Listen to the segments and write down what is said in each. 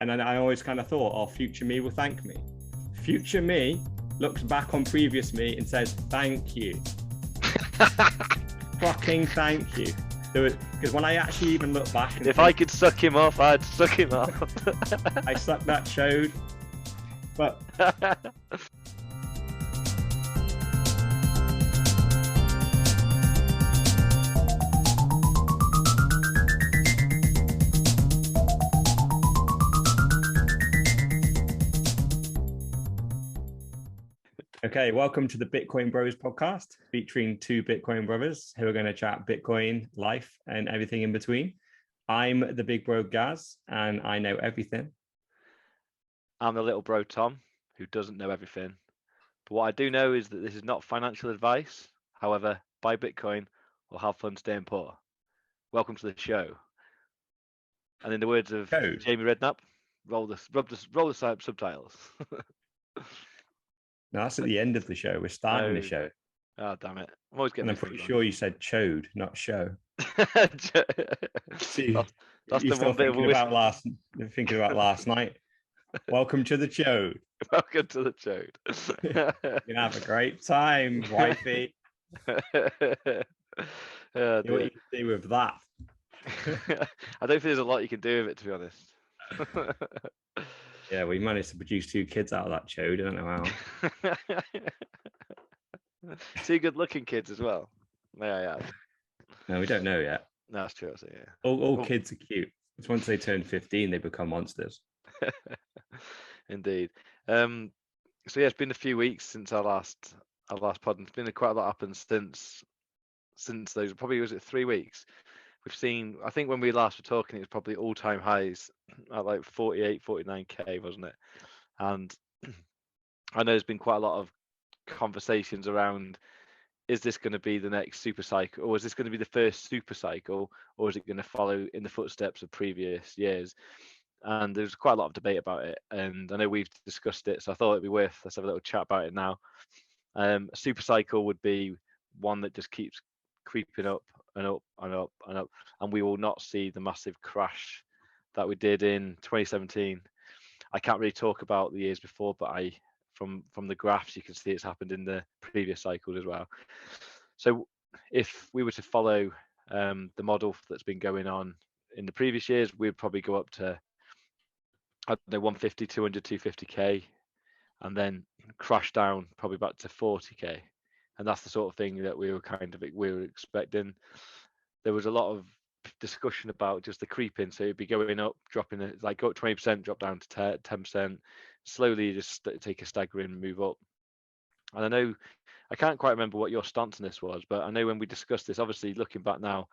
And then I always kind of thought, oh, future me will thank me. Future me looks back on previous me and says, thank you. Fucking thank you. Because when I actually even look back and if I could suck him off, I'd suck him off. I sucked that chode. But okay, welcome to the Bitcoin Bros podcast, featuring two Bitcoin brothers who are going to chat Bitcoin, life, and everything in between. I'm the big bro Gaz, and I know everything. I'm the little bro Tom, who doesn't know everything. But what I do know is that this is not financial advice. However, buy Bitcoin or have fun staying poor. Welcome to the show. And in the words of Chode. Jamie Redknapp, roll the subtitles. No, that's at the end of the show. We're starting the show. Oh, damn it. I'm always getting And I'm pretty sure you said chode, not show. See, that's you're the still one bit thinking about last night. Welcome to the chode. Welcome to the chode. You're gonna have a great time, wifey. What you do with that? I don't think there's a lot you can do with it, to be honest. Yeah, we managed to produce two kids out of that chode. I don't know how. Two good-looking kids as well. Yeah. No, we don't know yet. No, that's true. Yeah. All kids are cute. It's once they turn 15, they become monsters. Indeed. So yeah, it's been a few weeks since our last pod, and it's been quite a lot happened since those. Probably was it 3 weeks. We've seen, I think when we last were talking, it was probably all-time highs at like 48, 49k, wasn't it? And I know there's been quite a lot of conversations around, is this going to be the next super cycle, or is this going to be the first super cycle, or is it going to follow in the footsteps of previous years? And there's quite a lot of debate about it, and I know we've discussed it, so I thought it'd be worth, let's have a little chat about it now. A super cycle would be one that just keeps creeping up and up and up and up, and we will not see the massive crash that we did in 2017. I can't really talk about the years before, but from the graphs you can see it's happened in the previous cycles as well. So if we were to follow the model that's been going on in the previous years, we'd probably go up to, I don't know, 150, 200, 250k, and then crash down probably back to 40k. And that's the sort of thing that we were expecting. There was a lot of discussion about just the creeping, so it'd be going up, dropping it, like go up 20%, drop down to 10%, slowly just take a staggering move up. And I know, I can't quite remember what your stance on this was, but I know when we discussed this, obviously looking back now,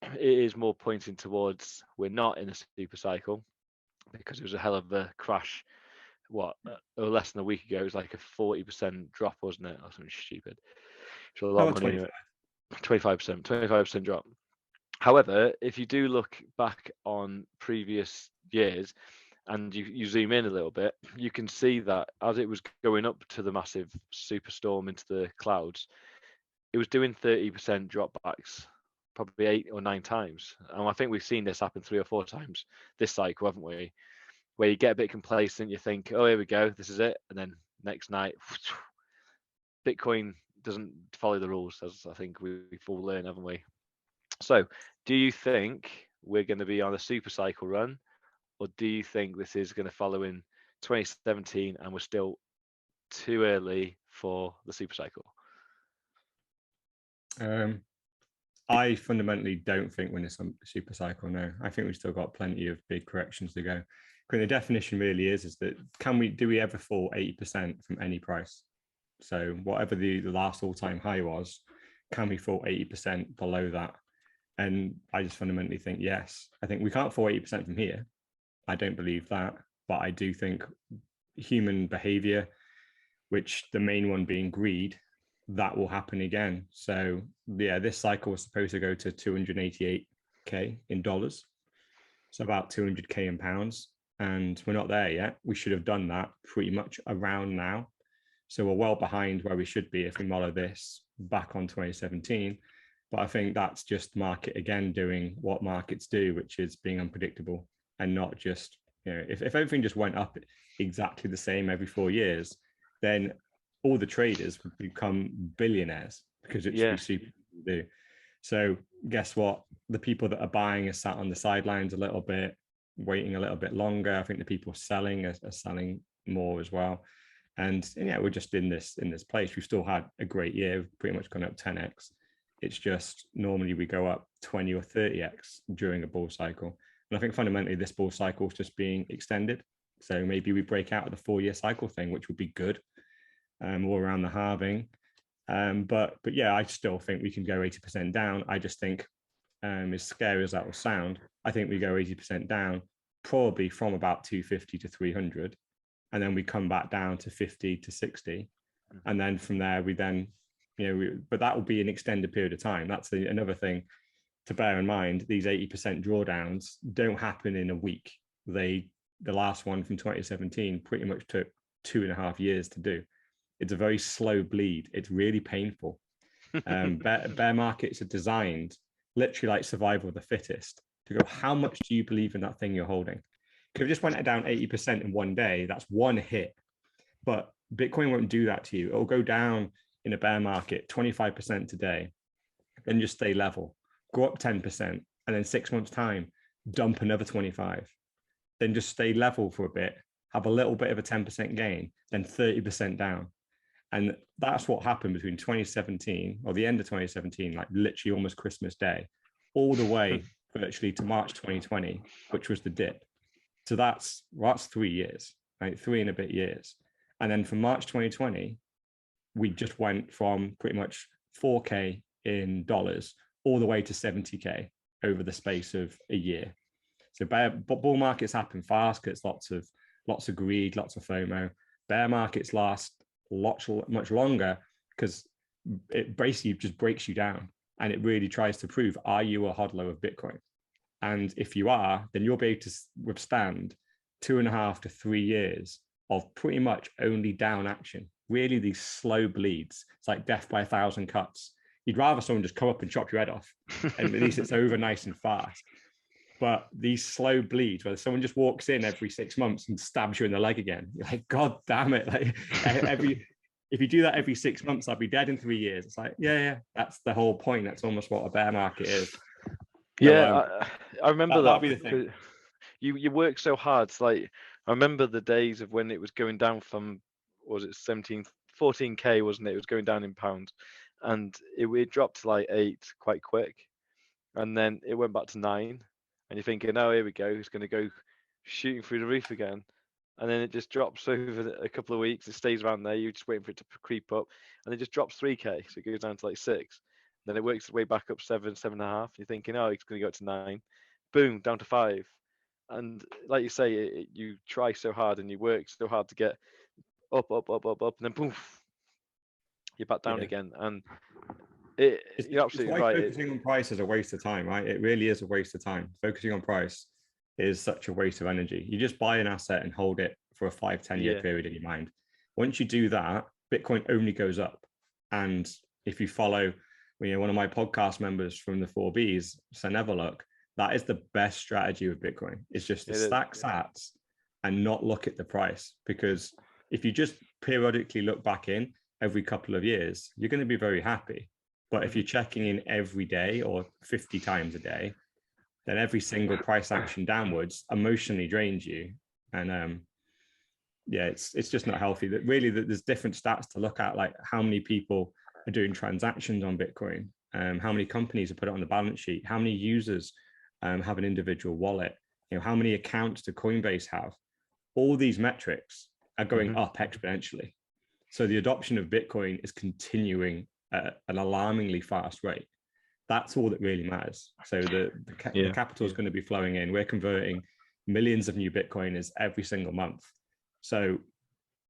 it is more pointing towards we're not in a super cycle, because it was a hell of a crash. Or less than a week ago, it was like a 40% drop, wasn't it, or something stupid? So a lot of money. 25% drop. However, if you do look back on previous years and you zoom in a little bit, you can see that as it was going up to the massive superstorm into the clouds, it was doing 30% dropbacks, probably 8 or 9 times. And I think we've seen this happen 3 or 4 times this cycle, haven't we? Where you get a bit complacent, you think, oh, here we go, this is it. And then next night, Bitcoin doesn't follow the rules, as I think we've all learned, haven't we? So do you think we're going to be on a super cycle run, or do you think this is going to follow in 2017 and we're still too early for the super cycle? I fundamentally don't think we're in a super cycle now. I think we've still got plenty of big corrections to go. The definition really is that do we ever fall 80% from any price? So whatever the last all-time high was, can we fall 80% below that? And I just fundamentally think yes. I think we can't fall 80% from here. I don't believe that, but I do think human behavior, which the main one being greed, that will happen again. So yeah, this cycle was supposed to go to 288k in dollars, so about 200k in pounds, and we're not there yet. We should have done that pretty much around now. So we're well behind where we should be if we model this back on 2017. But I think that's just market again doing what markets do, which is being unpredictable and not just if everything just went up exactly the same every 4 years, then all the traders would become billionaires because it should be super easy to do. So guess what? The people that are buying are sat on the sidelines a little bit, waiting a little bit longer. I think the people selling are selling more as well. And yeah, we're just in this place. We've still had a great year. We've pretty much gone up 10x. It's just normally we go up 20 or 30x during a bull cycle. And I think fundamentally this bull cycle is just being extended. So maybe we break out of the 4-year cycle thing, which would be good, all around the halving. But yeah, I still think we can go 80% down. I just think, as scary as that will sound, I think we go 80% down, probably from about 250 to 300. And then we come back down to 50 to 60. And then from there, we then, but that will be an extended period of time. That's another thing to bear in mind. These 80% drawdowns don't happen in a week. The last one from 2017 pretty much took 2.5 years to do. It's a very slow bleed. It's really painful. Bear markets are designed literally like survival of the fittest, to go, how much do you believe in that thing you're holding? Because if it just went down 80% in one day, that's one hit. But Bitcoin won't do that to you. It'll go down in a bear market 25% today, then just stay level, go up 10%, and then 6 months time, dump another 25, then just stay level for a bit, have a little bit of a 10% gain, then 30% down. And that's what happened between 2017 or the end of 2017, like literally almost Christmas Day, all the way virtually to March 2020, which was the dip. So that's 3 years, right? 3 and a bit years. And then from March 2020, we just went from pretty much 4K in dollars all the way to 70K over the space of a year. So bull markets happen fast because lots of greed, lots of FOMO. Bear markets last much longer because it basically just breaks you down, and it really tries to prove, are you a hodler of Bitcoin? And if you are, then you'll be able to withstand 2.5 to 3 years of pretty much only down action. Really, these slow bleeds. It's like death by 1,000 cuts. You'd rather someone just come up and chop your head off, and at least it's over nice and fast. But these slow bleeds, where someone just walks in every 6 months and stabs you in the leg again, you're like, God damn it! Like if you do that every 6 months, I'll be dead in 3 years. It's like, yeah, that's the whole point. That's almost what a bear market is. Yeah, I remember that. Be the thing. You work so hard. It's like, I remember the days of when it was going down from, what was it, 14K, wasn't it? It was going down in pounds, and it dropped to like 8 quite quick, and then it went back to 9, and you're thinking, oh, here we go, it's going to go shooting through the roof again, and then it just drops over a couple of weeks. It stays around there. You're just waiting for it to creep up, and it just drops 3K, so it goes down to like 6. Then it works its way back up 7, 7.5. You're thinking, oh, it's going to go up to 9. Boom, down to 5. And like you say, you try so hard and you work so hard to get up, and then boom, you're back down again. And you're absolutely right. Focusing on price is a waste of time, right? It really is a waste of time. Focusing on price is such a waste of energy. You just buy an asset and hold it for a 5-10 year period in your mind. Once you do that, Bitcoin only goes up. And if you follow, one of my podcast members from the 4Bs, Senevaluk, that is the best strategy with Bitcoin. It's just to stack sats and not look at the price. Because if you just periodically look back in every couple of years, you're going to be very happy. But if you're checking in every day or 50 times a day, then every single price action downwards emotionally drains you. And it's just not healthy. That really, there's different stats to look at, like how many people are doing transactions on Bitcoin, how many companies have put it on the balance sheet, how many users have an individual wallet, how many accounts do Coinbase have. All these metrics are going up exponentially. So the adoption of Bitcoin is continuing at an alarmingly fast rate. That's all that really matters. So the capital is going to be flowing in. We're converting millions of new Bitcoiners every single month. So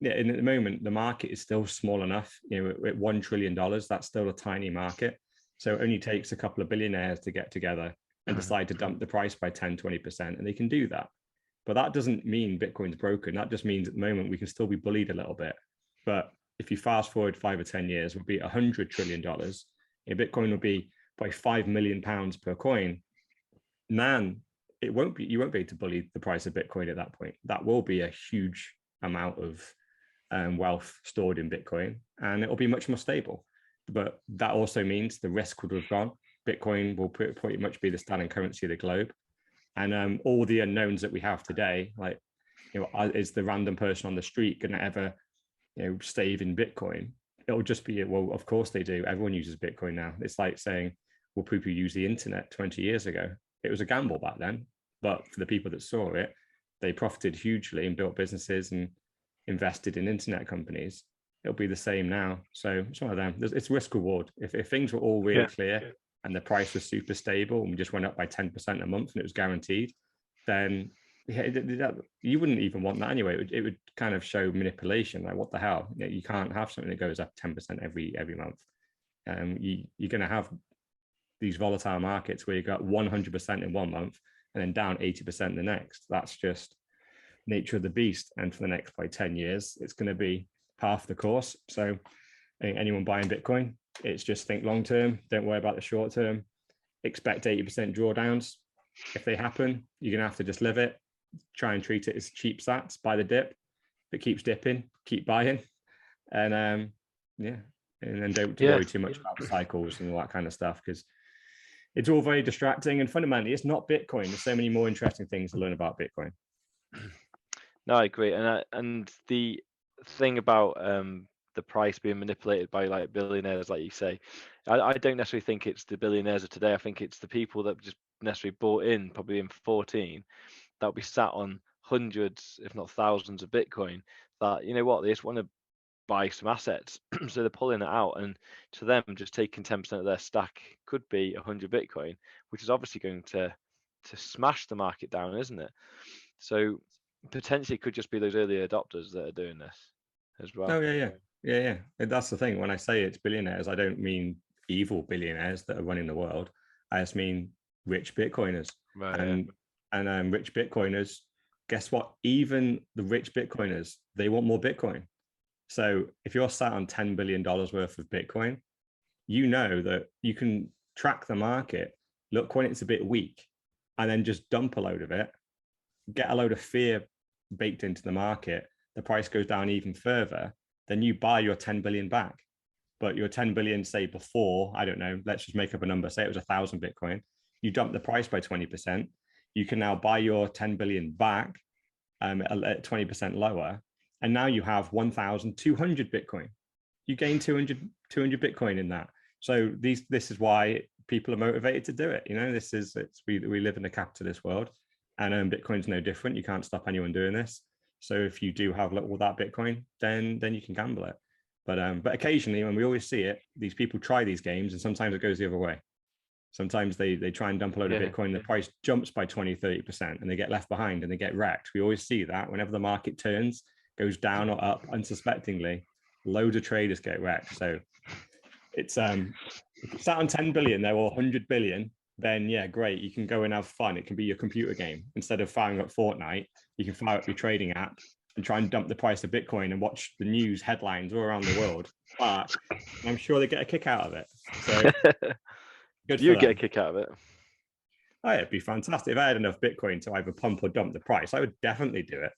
in the moment, the market is still small enough. At $1 trillion, that's still a tiny market. So it only takes a couple of billionaires to get together and decide to dump the price by 10-20%, and they can do that. But that doesn't mean Bitcoin's broken. That just means at the moment we can still be bullied a little bit. But if you fast forward 5 or 10 years, we'll be $100 trillion. Bitcoin will be by £5 million per coin. Man, it won't be, you won't be able to bully the price of Bitcoin at that point. That will be a huge amount of wealth stored in Bitcoin, and it'll be much more stable. But that also means the risk would have gone. Bitcoin will pretty much be the standing currency of the globe. And all the unknowns that we have today, like, is the random person on the street going to ever, stave in Bitcoin? It'll just be, well, of course they do. Everyone uses Bitcoin now. It's like saying, well, people use the internet 20 years ago. It was a gamble back then, but for the people that saw it, they profited hugely and built businesses and invested in internet companies. It'll be the same now. So it's one of them. It's risk reward. If things were all really clear and the price was super stable and we just went up by 10% a month and it was guaranteed, then you wouldn't even want that anyway. It would kind of show manipulation. Like, what the hell? You can't have something that goes up 10% every month. You're going to have these volatile markets where you got 100% in one month and then down 80% the next. That's just nature of the beast. And for the next 10 years, it's going to be half the course. So anyone buying Bitcoin, it's just think long term. Don't worry about the short term. Expect 80% drawdowns. If they happen, you're going to have to just live it. Try and treat it as cheap sats, buy the dip. If it keeps dipping, keep buying. And and then don't worry too much about cycles and all that kind of stuff, because it's all very distracting. And fundamentally, it's not Bitcoin. There's so many more interesting things to learn about Bitcoin. No, I agree. And the thing about the price being manipulated by like billionaires, like you say, I don't necessarily think it's the billionaires of today. I think it's the people that just necessarily bought in probably in 14 that will be sat on hundreds, if not thousands of Bitcoin that, you know what, they just want to buy some assets. So they're pulling it out, and to them, just taking 10% of their stack could be 100 Bitcoin, which is obviously going to smash the market down, isn't it? So potentially it could just be those early adopters that are doing this as well. Oh, yeah. That's the thing. When I say it's billionaires, I don't mean evil billionaires that are running the world. I just mean rich Bitcoiners. Right, and rich Bitcoiners, guess what? Even the rich Bitcoiners, they want more Bitcoin. So if you're sat on $10 billion worth of Bitcoin, you know that you can track the market, look when it's a bit weak, and then just dump a load of it, get a load of fear baked into the market. The price goes down even further, then you buy your 10 billion back. But your 10 billion, say before, I don't know, let's just make up a number, say it was 1,000 Bitcoin, you dump the price by 20%, you can now buy your 10 billion back at 20% lower. And now you have 1,200 Bitcoin. You gain 200 Bitcoin in that. So this is why people are motivated to do it. We live in a capitalist world, and Bitcoin's no different. You can't stop anyone doing this. So if you do have all that Bitcoin, then you can gamble it. But occasionally, when we always see it, these people try these games, and sometimes it goes the other way. Sometimes they try and dump a load of Bitcoin, the price jumps by 20-30%, and they get left behind and they get wrecked. We always see that whenever the market turns, goes down or up unsuspectingly, loads of traders get wrecked. So it's if you sat on 10 billion there, or 100 billion, then yeah, great, you can go and have fun. It can be your computer game. Instead of firing up Fortnite, you can fire up your trading app and try and dump the price of Bitcoin and watch the news headlines all around the world. But I'm sure they get a kick out of it. So good. You get a kick out of it. Oh, it'd be fantastic. If I had enough Bitcoin to either pump or dump the price, I would definitely do it.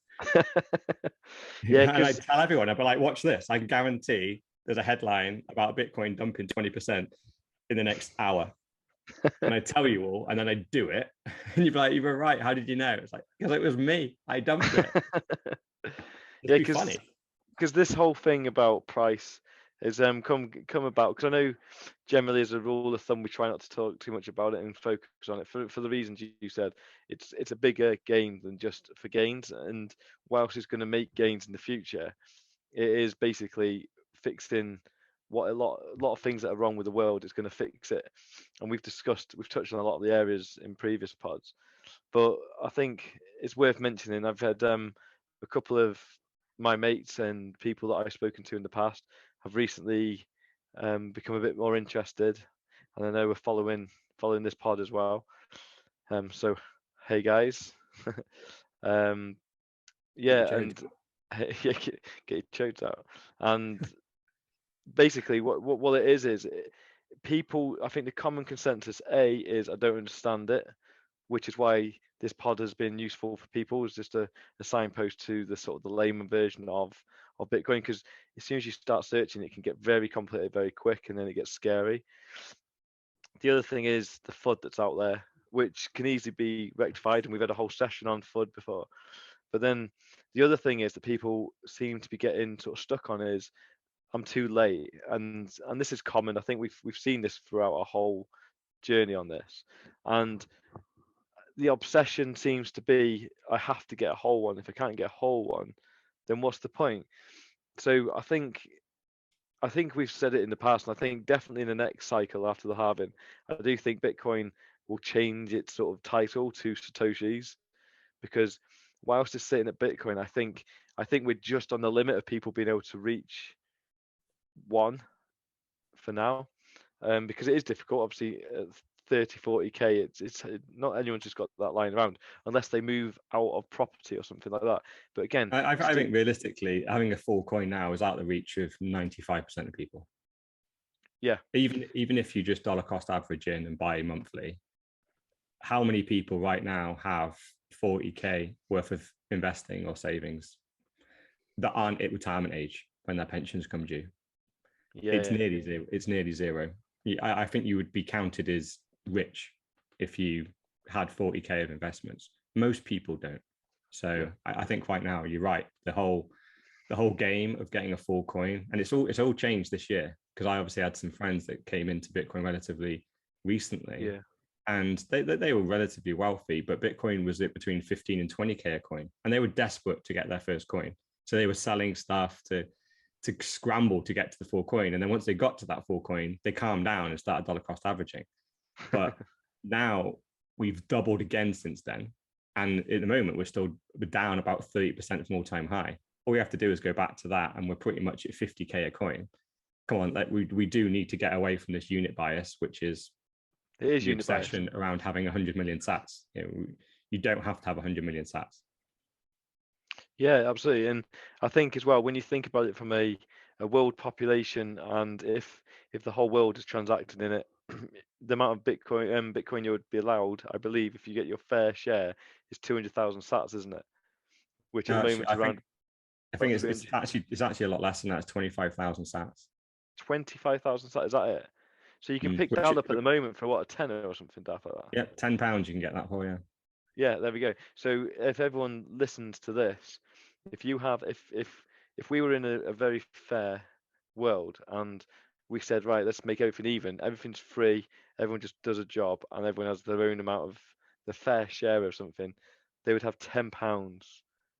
And I tell everyone, I'd be like, watch this. I can guarantee there's a headline about Bitcoin dumping 20% in the next hour. And I tell you all, and then I do it. And you'd be like, you were right. How did you know? It's like, because it was me. I dumped it. It'd be funny. Because this whole thing about price has come about, because I know generally as a rule of thumb we try not to talk too much about it and focus on it for the reasons you said. It's a bigger game than just for gains, and whilst it's going to make gains in the future, it is basically fixing what a lot of things that are wrong with the world. It's going to fix it, and we've touched on a lot of the areas in previous pods, but I think it's worth mentioning. I've had a couple of my mates and people that I've spoken to in the past have recently become a bit more interested, and I know we're following this pod as well. So hey guys, and get your choked out. And basically what it is people, I think the common consensus is I don't understand it, which is why this pod has been useful for people is just a signpost to the sort of the layman version of Bitcoin, because as soon as you start searching, it can get very complicated very quick, and then it gets scary. The other thing is the FUD that's out there, which can easily be rectified, and we've had a whole session on FUD before. But then the other thing is that people seem to be getting sort of stuck on is, I'm too late, and this is common. I think we've seen this throughout our whole journey on this, and the obsession seems to be, I have to get a whole one. If I can't get a whole one, then what's the point? So I think we've said it in the past, and I think definitely in the next cycle after the halving, I do think Bitcoin will change its sort of title to Satoshis, because whilst it's sitting at Bitcoin, I think we're just on the limit of people being able to reach one for now, because it is difficult. Obviously, 30-40k, it's not anyone's just got that lying around unless they move out of property or something like that. But again, I think realistically, having a full coin now is out of the reach of 95% of people. Yeah. Even if you just dollar cost average in and buy monthly, how many people right now have 40k worth of investing or savings that aren't at retirement age when their pensions come due? Yeah, it's nearly zero. It's nearly zero. I think you would be counted as rich if you had 40k of investments. Most people don't. So I think right now you're right. The whole game of getting a full coin, and it's all changed this year, because I obviously had some friends that came into Bitcoin relatively recently. Yeah. And they were relatively wealthy, but Bitcoin was at between 15 and 20k a coin, and they were desperate to get their first coin. So they were selling stuff to scramble to get to the full coin. And then once they got to that full coin, they calmed down and started dollar cost averaging. But now we've doubled again since then. And at the moment, we're down about 30% from all-time high. All we have to do is go back to that, and we're pretty much at 50k a coin. Come on, like we do need to get away from this unit bias, which is the obsession around having 100 million sats. You don't have to have 100 million sats. Yeah, absolutely. And I think as well, when you think about it from a world population, and if the whole world is transacted in it, the amount of Bitcoin you would be allowed, I believe, if you get your fair share, is 200,000 sats, isn't it? Which at the moment is around. I think it's actually a lot less than that. It's 25,000 sats. 25,000 sats, is that it? So you can pick that up at the moment for what, a tenner or something daft like that? Yeah, £10 you can get that for, yeah. Yeah, there we go. So if everyone listens to this, if we were in a very fair world and we said, right, let's make everything even, everything's free, everyone just does a job, and everyone has their own amount of the fair share of something, they would have £10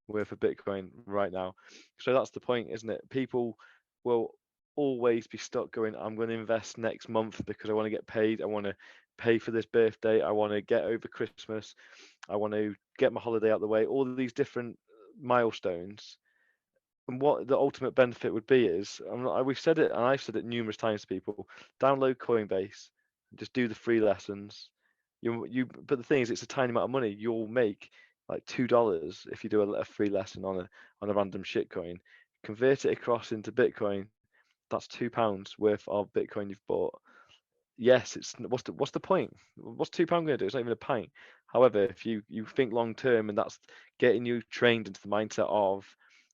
worth of Bitcoin right now. So that's the point, isn't it? People will always be stuck going, I'm going to invest next month because I want to get paid, I want to pay for this birthday, I want to get over Christmas, I want to get my holiday out of the way, all of these different milestones. And what the ultimate benefit would be is, we've said it, and I've said it numerous times to people, download Coinbase, just do the free lessons. But the thing is, it's a tiny amount of money. You'll make like $2 if you do a free lesson on a random shitcoin. Convert it across into Bitcoin. That's £2 worth of Bitcoin you've bought. Yes, it's what's the point? What's £2 going to do? It's not even a pint. However, if you think long term, and that's getting you trained into the mindset of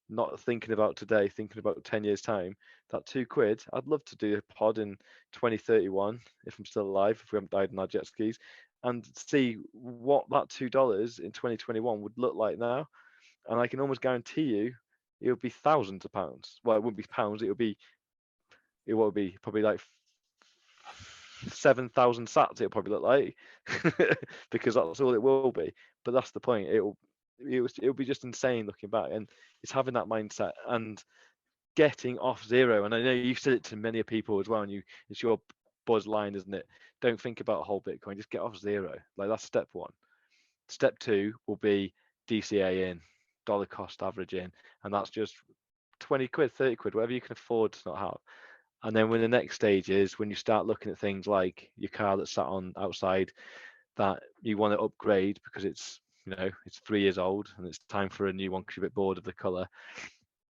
not thinking about today, thinking about 10 years time, that £2, I'd love to do a pod in 2031 if I'm still alive, if we haven't died in our jet skis, and see what that $2 in 2021 would look like now. And I can almost guarantee you it would be thousands of pounds. Well, it wouldn't be pounds, it would be probably like 7,000 sats. It'll probably look like because that's all it will be. But that's the point. It'll be just insane looking back, and it's having that mindset and getting off zero. And I know you've said it to many people as well, and it's your buzz line, isn't it? Don't think about a whole Bitcoin, just get off zero. Like, that's step one. Step two will be DCA in, dollar cost average in, and that's just 20 quid, 30 quid, whatever you can afford to not have. And then when the next stage is when you start looking at things like your car that's sat on outside that you want to upgrade because it's 3 years old and it's time for a new one because you're a bit bored of the color.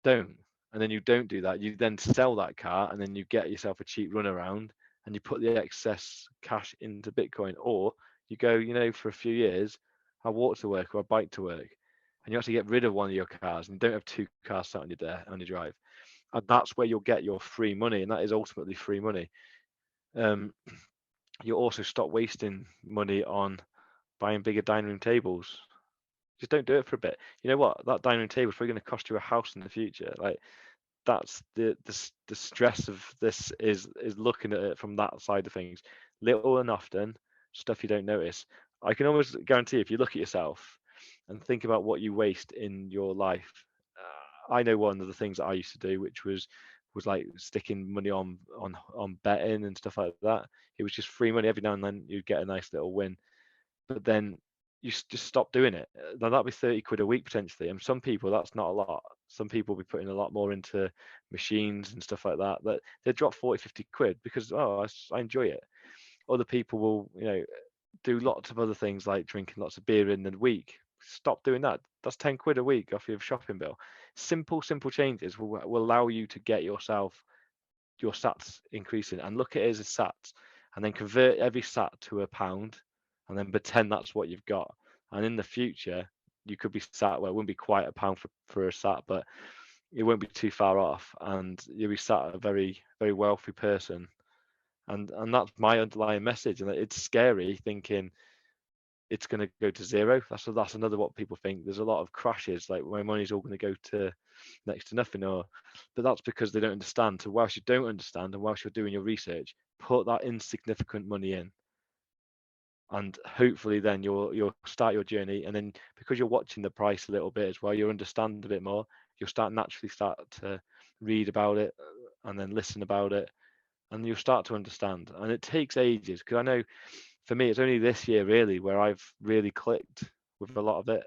And then you don't do that. You then sell that car and then you get yourself a cheap runaround and you put the excess cash into Bitcoin, or you go, for a few years, I walk to work or I bike to work, and you actually get rid of one of your cars and you don't have two cars sat on your drive, and that's where you'll get your free money, and that is ultimately free money. You also stop wasting money on buying bigger dining room tables. Just don't do it for a bit. You know what? That dining room table is probably going to cost you a house in the future. Like, that's the stress of this is looking at it from that side of things. Little and often, stuff you don't notice. I can almost guarantee if you look at yourself and think about what you waste in your life. I know one of the things that I used to do, which was like sticking money on betting and stuff like that. It was just free money. Every now and then you'd get a nice little win, but then you just stop doing it. Now that'd be 30 quid a week potentially, and some people that's not a lot. Some people will be putting a lot more into machines and stuff like that, that they drop 40, 50 quid because, oh, I enjoy it. Other people will, do lots of other things like drinking lots of beer in the week. Stop doing that. That's 10 quid a week off your shopping bill. Simple changes will allow you to get your sats increasing, and look at it as a sats, and then convert every sat to a pound, and then pretend that's what you've got. And in the future, you could be sat where it wouldn't be quite a pound for a sat, but it won't be too far off, and you'll be sat a very, very wealthy person. And that's my underlying message. And it's scary thinking it's going to go to zero. That's another what people think. There's a lot of crashes, like my money's all going to go to next to nothing, but that's because they don't understand. So whilst you don't understand and whilst you're doing your research, put that insignificant money in, and hopefully then you'll start your journey. And then because you're watching the price a little bit as well, you'll understand a bit more. You'll naturally start to read about it and then listen about it, and you'll start to understand. And it takes ages, because I know for me it's only this year really where I've really clicked with a lot of it.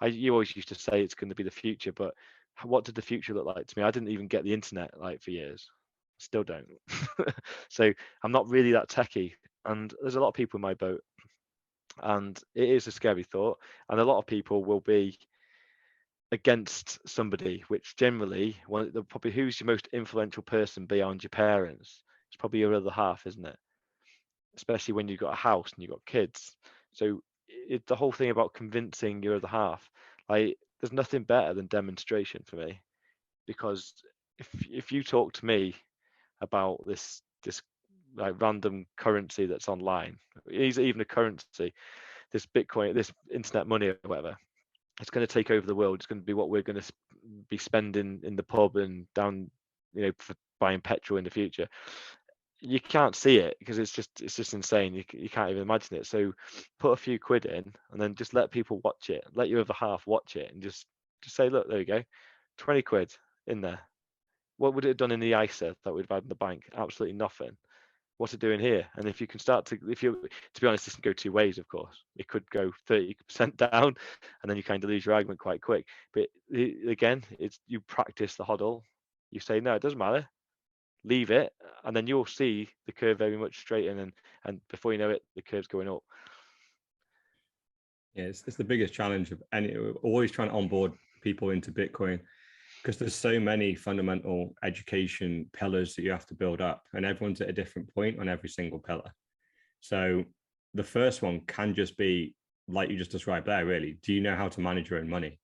You always used to say it's going to be the future, but what did the future look like to me? I didn't even get the internet like for years. Still don't. So I'm not really that techie, and there's a lot of people in my boat, and it is a scary thought. And a lot of people will be against somebody, which generally, probably who's your most influential person beyond your parents? It's probably your other half, isn't it? Especially when you've got a house and you've got kids. So the whole thing about convincing your other half, like, there's nothing better than demonstration for me, because if you talk to me about this like random currency that's online, even a currency, this Bitcoin, this internet money or whatever, it's going to take over the world. It's going to be what we're going to be spending in the pub and down, for buying petrol in the future. You can't see it because it's just insane. You can't even imagine it. So put a few quid in and then just let people watch it. Let your other half watch it and just say, look, there you go, 20 quid in there. What would it have done in the ISA that we'd have had in the bank? Absolutely nothing. What's it doing here? And if you can start to, to be honest, this can go two ways, of course. It could go 30% down and then you kind of lose your argument quite quick. But again, it's you practice the hodl. You say, no, it doesn't matter. Leave it, and then you'll see the curve very much straighten, and before you know it, the curve's going up. Yeah, it's the biggest challenge of any, always trying to onboard people into Bitcoin, because there's so many fundamental education pillars that you have to build up, and everyone's at a different point on every single pillar. So the first one can just be like you just described there, really. Do you know how to manage your own money?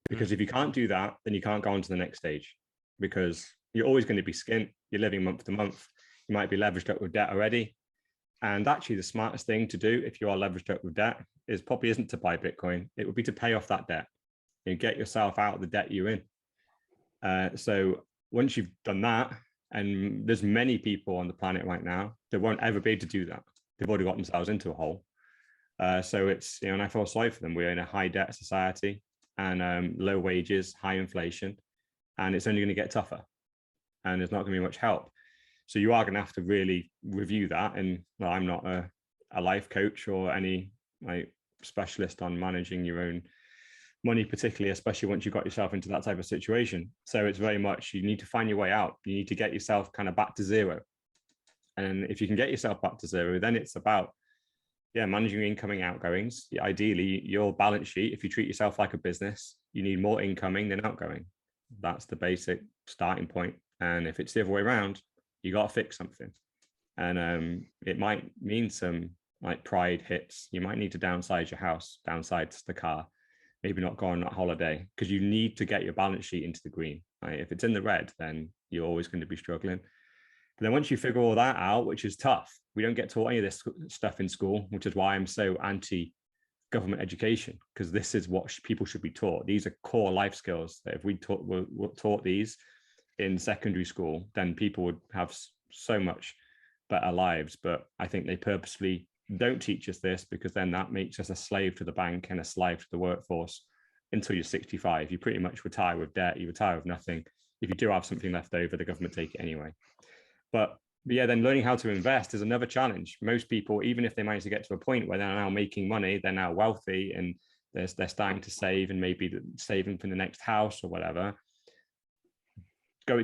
Because if you can't do that, then you can't go on to the next stage, because you're always going to be skint. You're living month to month. You might be leveraged up with debt already. And actually the smartest thing to do if you are leveraged up with debt is probably isn't to buy Bitcoin. It would be to pay off that debt and get yourself out of the debt you're in. So once you've done that, and there's many people on the planet right now that won't ever be able to do that. They've already got themselves into a hole. So it's, and I feel sorry for them. We're in a high debt society and low wages, high inflation, and it's only going to get tougher. And there's not going to be much help. So you are going to have to really review that. And well, I'm not a life coach or any like specialist on managing your own money, particularly, especially once you've got yourself into that type of situation. So it's very much, you need to find your way out. You need to get yourself kind of back to zero. And if you can get yourself back to zero, then it's about, managing your incoming outgoings. Ideally, your balance sheet, if you treat yourself like a business, you need more incoming than outgoing. That's the basic starting point. And if it's the other way around, you got to fix something. And it might mean some like pride hits, you might need to downsize your house, downsize the car, maybe not go on that holiday, because you need to get your balance sheet into the green. Right? If it's in the red, then you're always going to be struggling. But then once you figure all that out, which is tough, we don't get taught any of this stuff in school, which is why I'm so anti government education, because this is what people should be taught. These are core life skills that if we were taught these in secondary school, then people would have so much better lives. But I think they purposely don't teach us this, because then that makes us a slave to the bank and a slave to the workforce until you're 65. You pretty much retire with debt, you retire with nothing. If you do have something left over, the government take it anyway. But yeah, then learning how to invest is another challenge. Most people, even if they manage to get to a point where they're now making money, they're now wealthy and they're starting to save, and maybe saving for the next house or whatever,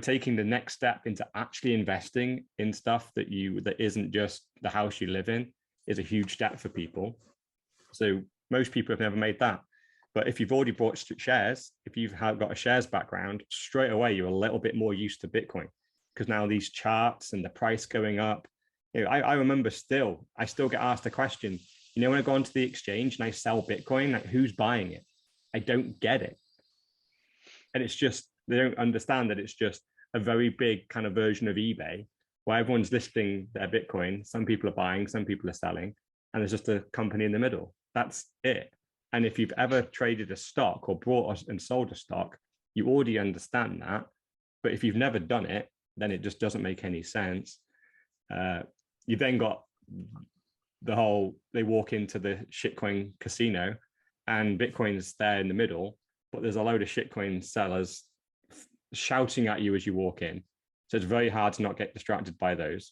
taking the next step into actually investing in stuff that isn't just the house you live in is a huge step for people. So most people have never made that. But if you've already bought shares, if you've got a shares background, straight away you're a little bit more used to Bitcoin, because now these charts and the price going up. I remember I still get asked a question, when I go onto the exchange and I sell Bitcoin, like, who's buying it? I don't get it. And it's just, they don't understand that it's just a very big kind of version of eBay where everyone's listing their Bitcoin. Some people are buying, some people are selling, and there's just a company in the middle. That's it. And if you've ever traded a stock or bought and sold a stock, you already understand that. But if you've never done it, then it just doesn't make any sense. You've then got the whole, they walk into the shitcoin casino and Bitcoin's there in the middle, but there's a load of shitcoin sellers shouting at you as you walk in. So it's very hard to not get distracted by those.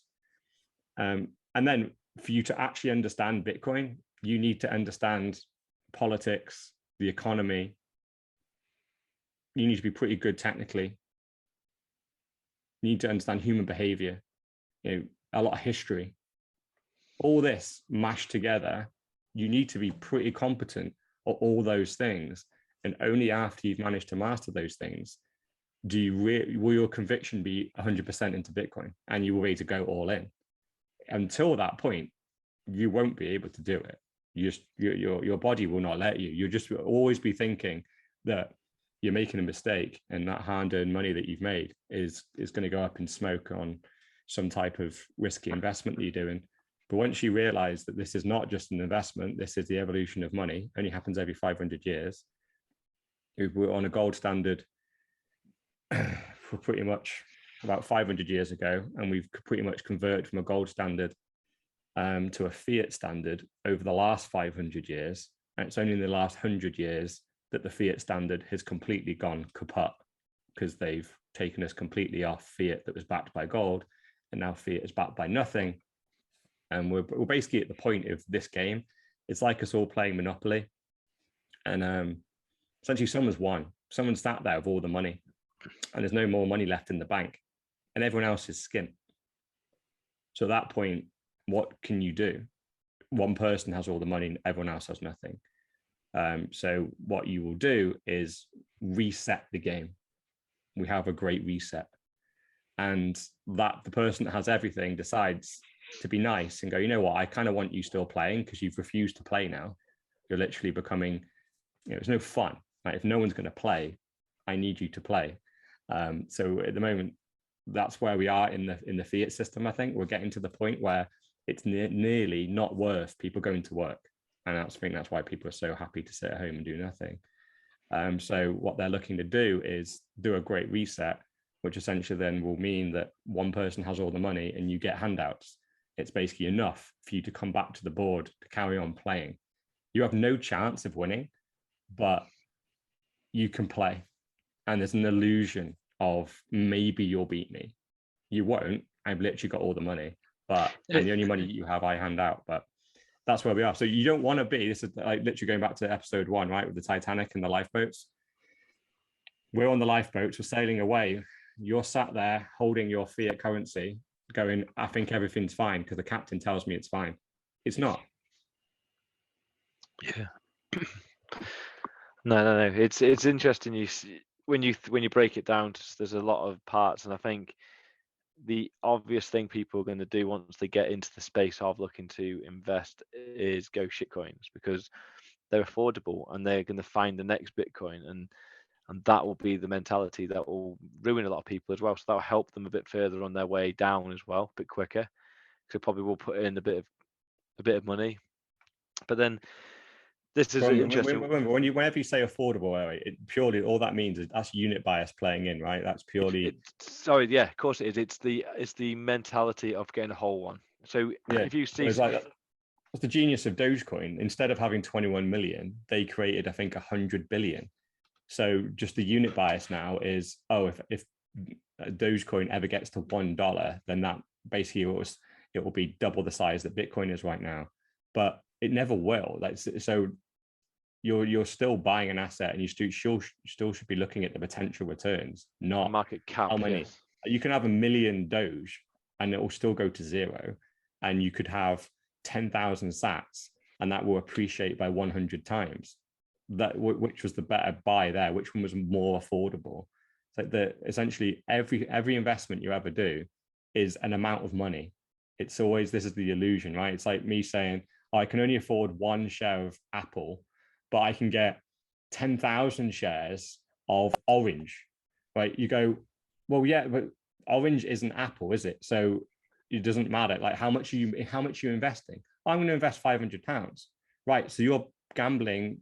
And then for you to actually understand Bitcoin, you need to understand politics, the economy. You need to be pretty good technically. You need to understand human behavior, a lot of history. All this mashed together, you need to be pretty competent at all those things. And only after you've managed to master those things, will your conviction be 100% into Bitcoin and you will ready to go all in. Until that point, you won't be able to do it. Your body will not let you. You'll just always be thinking that you're making a mistake, and that hard-earned money that you've made is going to go up in smoke on some type of risky investment that you're doing. But once you realize that this is not just an investment, this is the evolution of money, only happens every 500 years. We're on a gold standard for pretty much about 500 years ago, and we've pretty much converted from a gold standard to a fiat standard over the last 500 years. And it's only in the last 100 years that the fiat standard has completely gone kaput, because they've taken us completely off fiat that was backed by gold, and now fiat is backed by nothing. And we're basically at the point of this game. It's like us all playing Monopoly, and essentially someone's won. Someone sat there with all the money, and there's no more money left in the bank, and everyone else is skint. So at that point, what can you do? One person has all the money and everyone else has nothing. So what you will do is reset the game. We have a great reset. And that the person that has everything decides to be nice and go, you know what, I kind of want you still playing, because you've refused to play now. You're literally becoming, it's no fun. Like, if no one's going to play, I need you to play. So at the moment, that's where we are in the fiat system. I think we're getting to the point where it's nearly not worth people going to work. And I think that's why people are so happy to sit at home and do nothing. So what they're looking to do is do a great reset, which essentially then will mean that one person has all the money and you get handouts. It's basically enough for you to come back to the board to carry on playing. You have no chance of winning, but you can play. And there's an illusion of maybe you'll beat me. You won't. I've literally got all the money, and the only money you have, I hand out. But that's where we are. So you don't want to be, this is like literally going back to episode 1, right, with the Titanic and the lifeboats. We're on the lifeboats, we're sailing away. You're sat there holding your fiat currency going, I think everything's fine because the captain tells me it's fine. It's not. Yeah. No. It's interesting. When you break it down, there's a lot of parts, and I think the obvious thing people are going to do once they get into the space of looking to invest is go shitcoins, because they're affordable and they're going to find the next Bitcoin, and that will be the mentality that will ruin a lot of people as well. So that'll help them a bit further on their way down as well, a bit quicker. So probably will put in a bit of money. But then this is interesting. Whenever you say affordable, it purely all that means is that's unit bias playing in, right? That's purely. Sorry, yeah, of course it is. It's the mentality of getting a whole one. So if you see, it's like that's the genius of Dogecoin. Instead of having 21 million, they created, I think, 100 billion. So just the unit bias now is, if Dogecoin ever gets to $1, then that basically it will be double the size that Bitcoin is right now. But it never will. Like, so you're still buying an asset, and you still should be looking at the potential returns, not market cap. how many. Yes. You can have 1 million Doge and it will still go to zero, and you could have 10,000 sats and that will appreciate by 100 times. That which was the better buy there? Which one was more affordable? It's like essentially every investment you ever do is an amount of money. It's always, this is the illusion, right? It's like me saying, I can only afford one share of Apple, but I can get 10,000 shares of Orange, right? You go, well, yeah, but Orange isn't Apple, is it? So it doesn't matter. Like, how much are you investing? I'm going to invest £500, right? So you're gambling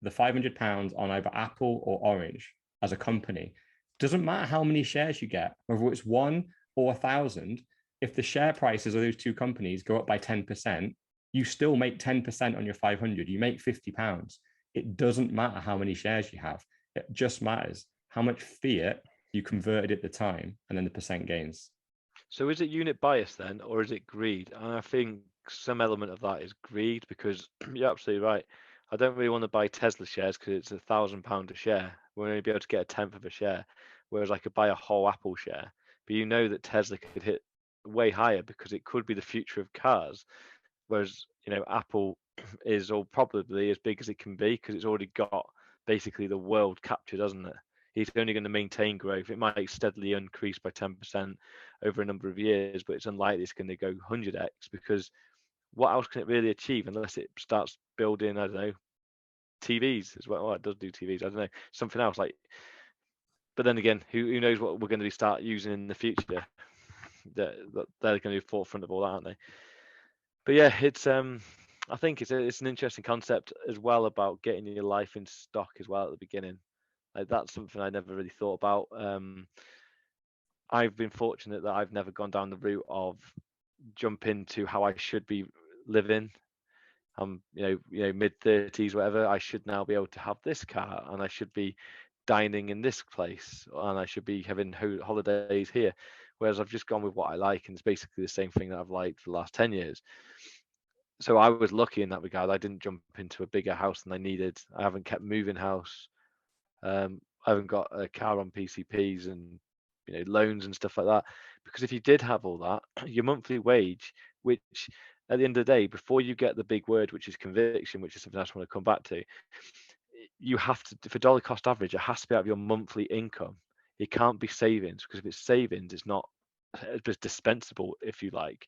the £500 on either Apple or Orange as a company. Doesn't matter how many shares you get, whether it's 1 or 1,000. If the share prices of those two companies go up by 10%, you still make 10% on your 500. You make £50. It doesn't matter how many shares you have. It just matters how much fiat you converted at the time, and then the percent gains. So is it unit bias then, or is it greed? And I think some element of that is greed, because you're absolutely right. I don't really want to buy Tesla shares because it's £1,000 a share. We're only be able to get a tenth of a share, whereas I could buy a whole Apple share. But you know that Tesla could hit way higher because it could be the future of cars. Whereas, Apple is all probably as big as it can be because it's already got basically the world captured, hasn't it? It's only going to maintain growth. It might steadily increase by 10% over a number of years, but it's unlikely it's going to go 100x, because what else can it really achieve unless it starts building, I don't know, TVs as well. Well, it does do TVs. I don't know, something else like. But then again, who knows what we're going to start using in the future? They're going to be forefront of all that, aren't they? But yeah, it's I think it's an interesting concept as well about getting your life in stock as well at the beginning. Like, that's something I never really thought about. I've been fortunate that I've never gone down the route of jump into how I should be living. I'm mid-30s, whatever. I should now be able to have this car, and I should be dining in this place, and I should be having holidays here. Whereas I've just gone with what I like, and it's basically the same thing that I've liked for the last 10 years. So I was lucky in that regard. I didn't jump into a bigger house than I needed. I haven't kept moving house. I haven't got a car on PCPs and loans and stuff like that. Because if you did have all that, your monthly wage, which at the end of the day, before you get the big word, which is conviction, which is something I just want to come back to, you have to, for dollar cost average, it has to be out of your monthly income. It can't be savings, because if it's savings, it's not dispensable, if you like.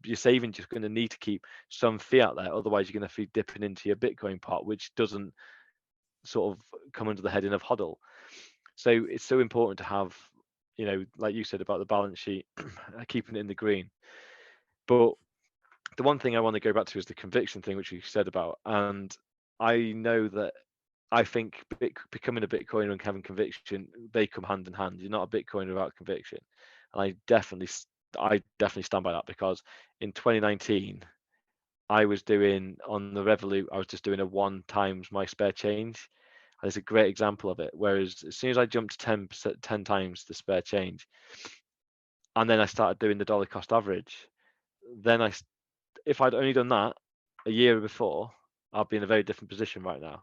Your savings, you're going to need to keep some fiat there, otherwise you're going to be dipping into your Bitcoin pot, which doesn't sort of come under the heading of hodl. So it's so important to have, like you said about the balance sheet, keeping it in the green. But the one thing I want to go back to is the conviction thing, which you said about. And I know that I think becoming a Bitcoiner and having conviction, they come hand in hand. You're not a Bitcoiner without conviction. And I definitely stand by that, because in 2019, I was doing on the Revolut, I was just doing a 1 times my spare change. And it's a great example of it. Whereas as soon as I jumped to 10 times the spare change, and then I started doing the dollar cost average, then if I'd only done that a year before, I'd be in a very different position right now,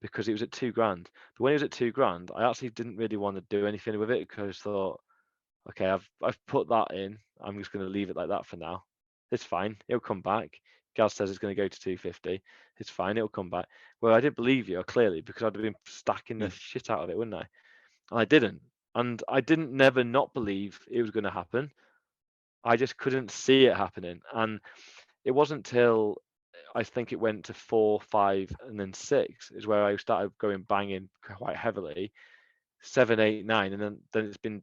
because it was at £2,000. But when it was at £2,000, I actually didn't really want to do anything with it, because I thought, okay, I've put that in. I'm just going to leave it like that for now. It's fine. It'll come back. Gaz says it's going to go to 250. It's fine. It'll come back. Well, I didn't believe you, clearly, because I'd have been stacking the shit out of it, wouldn't I? And I didn't. And I didn't never not believe it was going to happen. I just couldn't see it happening. And it wasn't till I think it went to 4, 5, and then 6 is where I started going banging quite heavily. 7, 8, 9, and then it's been.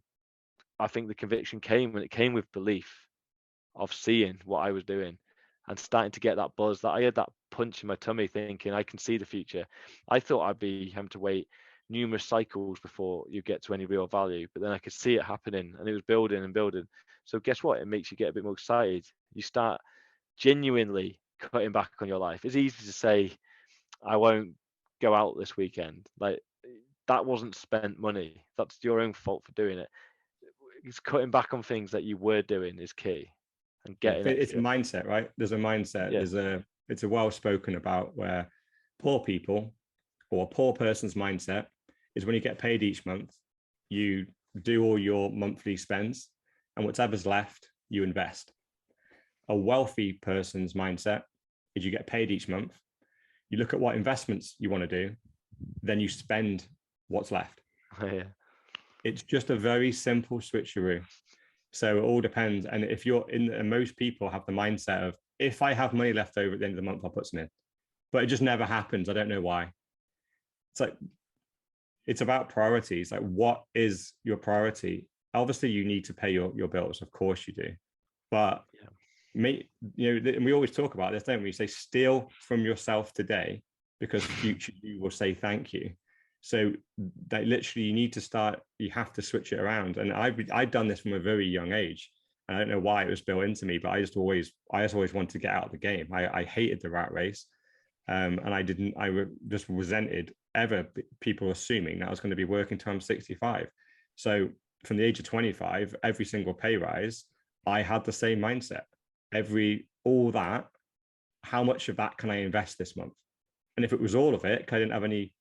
I think the conviction came when it came with belief of seeing what I was doing and starting to get that buzz, that I had that punch in my tummy thinking I can see the future. I thought I'd be having to wait numerous cycles before you get to any real value, but then I could see it happening and it was building and building. So guess what? It makes you get a bit more excited. You start genuinely cutting back on your life. It's easy to say, I won't go out this weekend. Like, that wasn't spent money. That's your own fault for doing it. It's cutting back on things that you were doing is key, and Yeah, getting but it's a extra. mindset, right? There's a mindset. Yeah. It's a well spoken about where poor people, or a poor person's mindset, is when you get paid each month, you do all your monthly spends, and whatever's left, you invest. A wealthy person's mindset is you get paid each month, you look at what investments you want to do, then you spend what's left. Yeah. It's just a very simple switcheroo. So it all depends. And if you're in, and most people have the mindset of, if I have money left over at the end of the month, I'll put some in. But it just never happens. I don't know why. It's like, it's about priorities. Like, what is your priority? Obviously, you need to pay your bills. Of course you do. But and we always talk about this, don't we? Say, steal from yourself today, because future you will say thank you. So that literally you need to start, you have to switch it around. And I've done this from a very young age. I don't know why it was built into me, but I just always wanted to get out of the game. I hated the rat race. And I just resented ever people assuming that I was going to be working till I'm 65. So from the age of 25, every single pay rise, I had the same mindset. All that, how much of that can I invest this month? And if it was all of it, because I didn't have any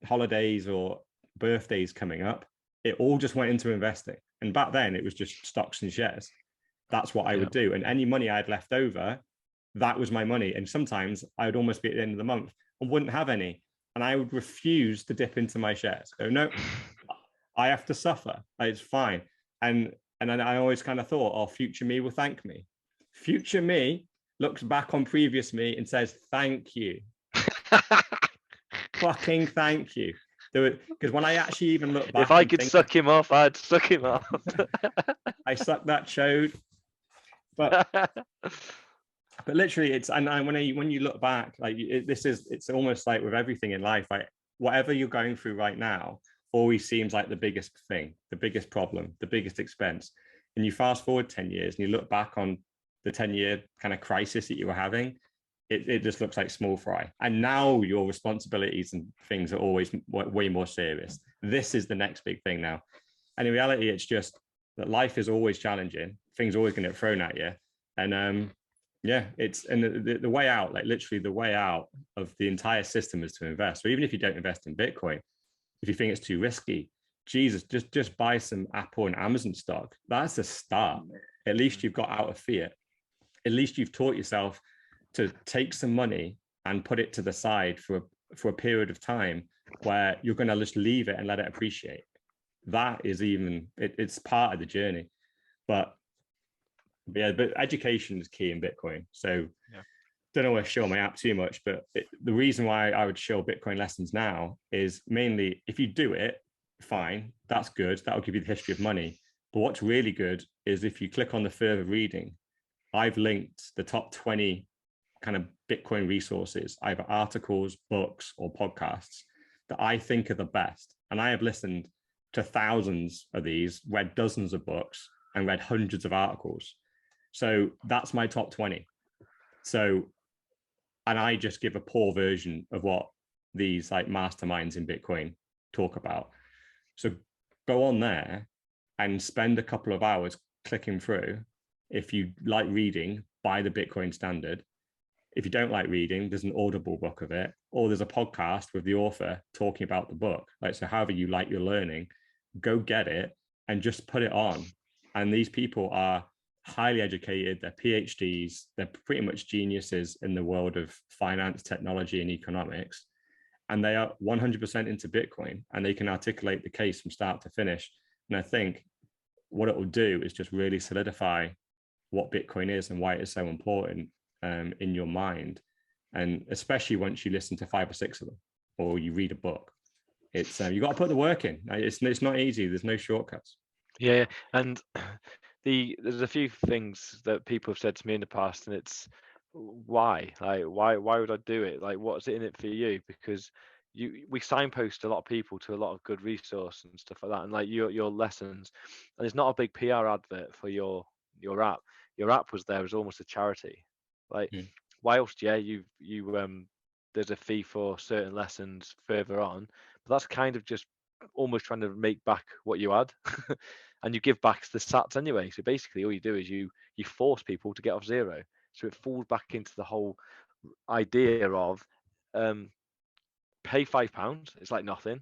holidays or birthdays coming up, it all just went into investing. And back then it was just stocks and shares. That's what I would do. And any money I had left over, that was my money. And sometimes I would almost be at the end of the month and wouldn't have any. And I would refuse to dip into my shares. Go, no, I have to suffer. It's fine. And then I always kind of thought, oh, future me will thank me. Future me looks back on previous me and says, thank you. Fucking thank you. Because when I actually even look back, if I could suck him off, I'd suck him off. I suck that chode. But literally, it's, and when you look back, like it's almost like with everything in life, like whatever you're going through right now always seems like the biggest thing, the biggest problem, the biggest expense. And you fast forward 10 years and you look back on the 10-year kind of crisis that you were having, it just looks like small fry. And now your responsibilities and things are always way more serious. This is the next big thing now. And in reality, it's just that life is always challenging. Things are always going to get thrown at you. And the way out, like literally the way out of the entire system is to invest. So even if you don't invest in Bitcoin, if you think it's too risky, Jesus, just buy some Apple and Amazon stock. That's a start. At least you've got out of fiat. At least you've taught yourself to take some money and put it to the side for a period of time where you're going to just leave it and let it appreciate. That is it's part of the journey. But education is key in Bitcoin. So don't know where to show my app too much, but the reason why I would show Bitcoin lessons now is mainly, if you do it, fine, that's good. That'll give you the history of money. But what's really good is if you click on the further reading, I've linked the top 20 kind of Bitcoin resources, either articles, books, or podcasts that I think are the best. And I have listened to thousands of these, read dozens of books, and read hundreds of articles. So that's my top 20. So, and I just give a poor version of what these like masterminds in Bitcoin talk about. So go on there and spend a couple of hours clicking through. If you like reading, buy the Bitcoin Standard. If you don't like reading, there's an Audible book of it, or there's a podcast with the author talking about the book. Like, so however you like your learning, go get it and just put it on. And these people are highly educated, they're PhDs, they're pretty much geniuses in the world of finance, technology, and economics. And they are 100% into Bitcoin, and they can articulate the case from start to finish. And I think what it will do is just really solidify what Bitcoin is and why it is so important in your mind. And especially once you listen to 5 or 6 of them, or you read a book, it's you got to put the work in. It's not easy. There's no shortcuts. Yeah, and there's a few things that people have said to me in the past, and it's why would I do it? Like, what's in it for you? Because we signpost a lot of people to a lot of good resource and stuff like that, and like your lessons, and it's not a big PR advert for your app. Your app was there as almost a charity. Like, whilst you there's a fee for certain lessons further on, but that's kind of just almost trying to make back what you had. And you give back the sats anyway. So basically all you do is you force people to get off zero. So it falls back into the whole idea of pay £5, it's like nothing.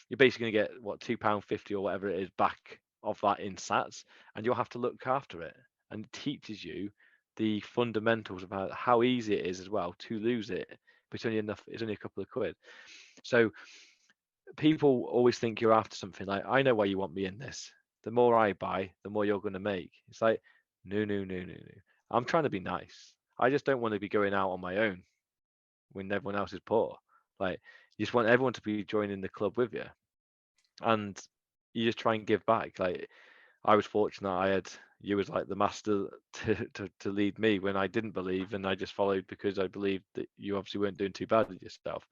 You're basically gonna get what, £2.50 or whatever it is back of that in sats, and you'll have to look after it. And it teaches you the fundamentals about how easy it is as well to lose it, but it's only a couple of quid. So people always think you're after something. Like, I know why you want me in this. The more I buy, the more you're going to make. It's like, no. I'm trying to be nice. I just don't want to be going out on my own when everyone else is poor. Like, you just want everyone to be joining the club with you, and you just try and give back. Like, I was fortunate I had you as like the master to lead me when I didn't believe, and I just followed because I believed that you obviously weren't doing too bad with yourself.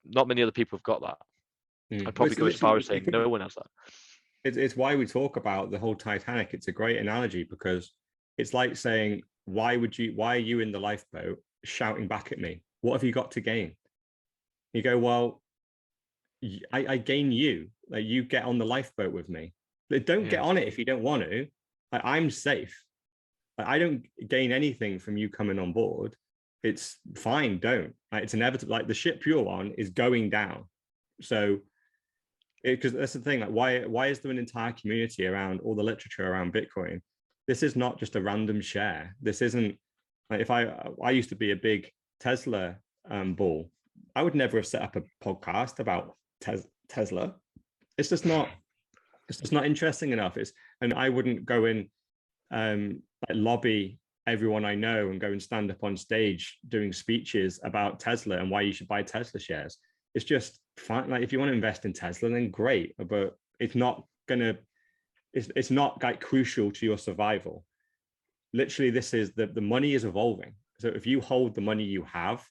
Not many other people have got that. I'd probably go as far as saying no one has that. It's why we talk about the whole Titanic. It's a great analogy, because it's like saying, why are you in the lifeboat shouting back at me? What have you got to gain? You go, well, I gain you. Like, you get on the lifeboat with me. But don't get on it if you don't want to. Like, I'm safe. Like, I don't gain anything from you coming on board. It's fine, don't. Like, it's inevitable. Like, the ship you're on is going down. So, because that's the thing, like, why is there an entire community around all the literature around Bitcoin? This is not just a random share. This isn't like, if I used to be a big Tesla bull, I would never have set up a podcast about Tesla. It's just not interesting enough. And I wouldn't go in like lobby everyone I know and go and stand up on stage doing speeches about Tesla and why you should buy Tesla shares. It's just fine. Like, if you want to invest in Tesla, then great, but it's not like crucial to your survival. Literally, this is the money is evolving. So if you hold the money you have,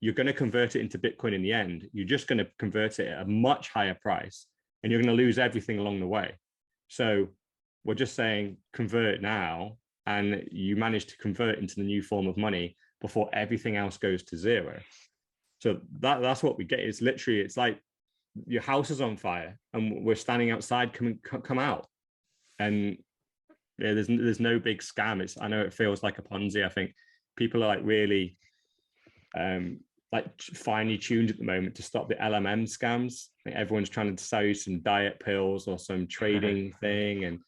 you're going to convert it into Bitcoin in the end. You're just going to convert it at a much higher price, and you're going to lose everything along the way. So we're just saying, convert now, and you manage to convert into the new form of money before everything else goes to zero. So that's what we get. It's literally, it's like your house is on fire and we're standing outside, come out. And yeah, there's no big scam. I know it feels like a Ponzi. I think people are like really like finely tuned at the moment to stop the LMM scams. I think everyone's trying to sell you some diet pills or some trading thing. And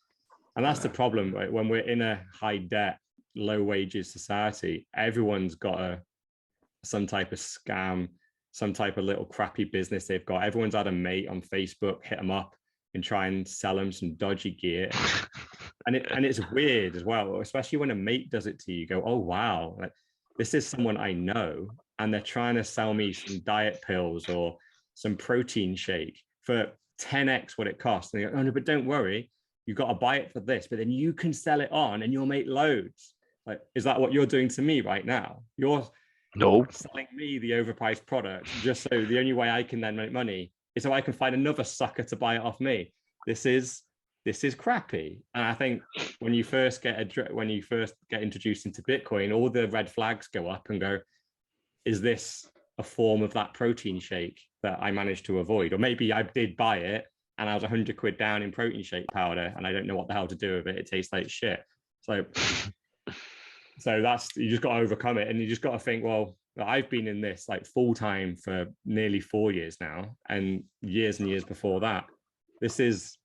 that's the problem, right? When we're in a high debt, low wages society, everyone's got some type of scam, some type of little crappy business they've got. Everyone's had a mate on Facebook hit them up and try and sell them some dodgy gear. And it's weird as well, especially when a mate does it to you. You go, oh wow, like, this is someone I know, and they're trying to sell me some diet pills or some protein shake for 10x what it costs. And they go, oh no, but don't worry, you've got to buy it for this, but then you can sell it on and you'll make loads. Like, is that what you're doing to me right now? You're selling me the overpriced product just so the only way I can then make money is so I can find another sucker to buy it off me. This is crappy. And I think when you first get introduced into Bitcoin, all the red flags go up and go, is this a form of that protein shake that I managed to avoid? Or maybe I did buy it and I was 100 quid down in protein shake powder and I don't know what the hell to do with it. It tastes like shit. So that's, you just got to overcome it. And you just got to think, well, I've been in this like full time for nearly 4 years now, and years before that. This is,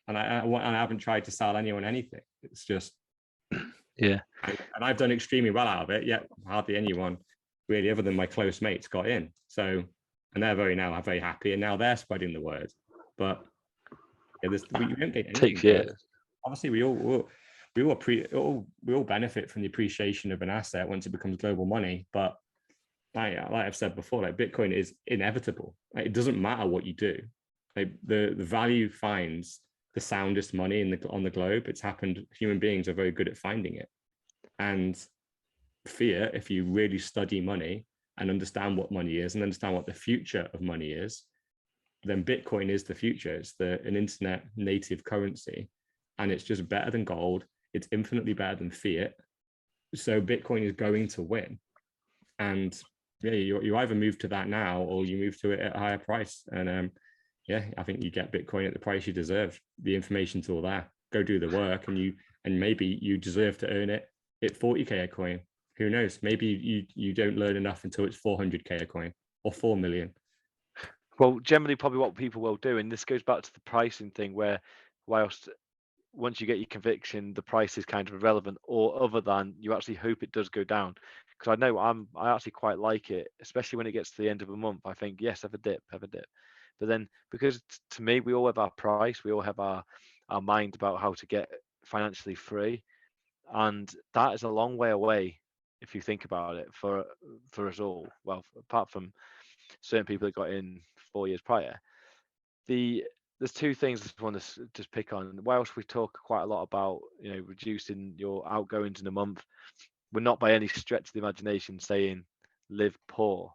and I haven't tried to sell anyone anything. It's just, and I've done extremely well out of it. Yet hardly anyone really, other than my close mates, got in. So, and they're very happy, and now they're spreading the word. But yeah, we don't get anything. Takes years. Obviously, we all we all benefit from the appreciation of an asset once it becomes global money. But like I've said before, like Bitcoin is inevitable. Like, it doesn't matter what you do. Like the value finds the soundest money on the globe. It's happened. Human beings are very good at finding it. And fiat, if you really study money and understand what money is and understand what the future of money is, then Bitcoin is the future. It's an internet native currency, and it's just better than gold. It's infinitely better than fiat. So Bitcoin is going to win. And yeah, you either move to that now or you move to it at a higher price. And yeah, I think you get Bitcoin at the price you deserve. The information's all there. Go do the work, and maybe you deserve to earn it at 40k a coin. Who knows? Maybe you don't learn enough until it's 400k a coin or 4 million. Well, generally, probably what people will do, and this goes back to the pricing thing, where whilst once you get your conviction, the price is kind of irrelevant, or other than you actually hope it does go down. Because I know I actually quite like it, especially when it gets to the end of a month. I think, yes, have a dip. But then, because to me, we all have our price, we all have our mind about how to get financially free, and that is a long way away if you think about it for us all. Well, apart from certain people that got in 4 years prior. There's two things I just want to just pick on. Whilst we talk quite a lot about reducing your outgoings in a month, we're not by any stretch of the imagination saying live poor.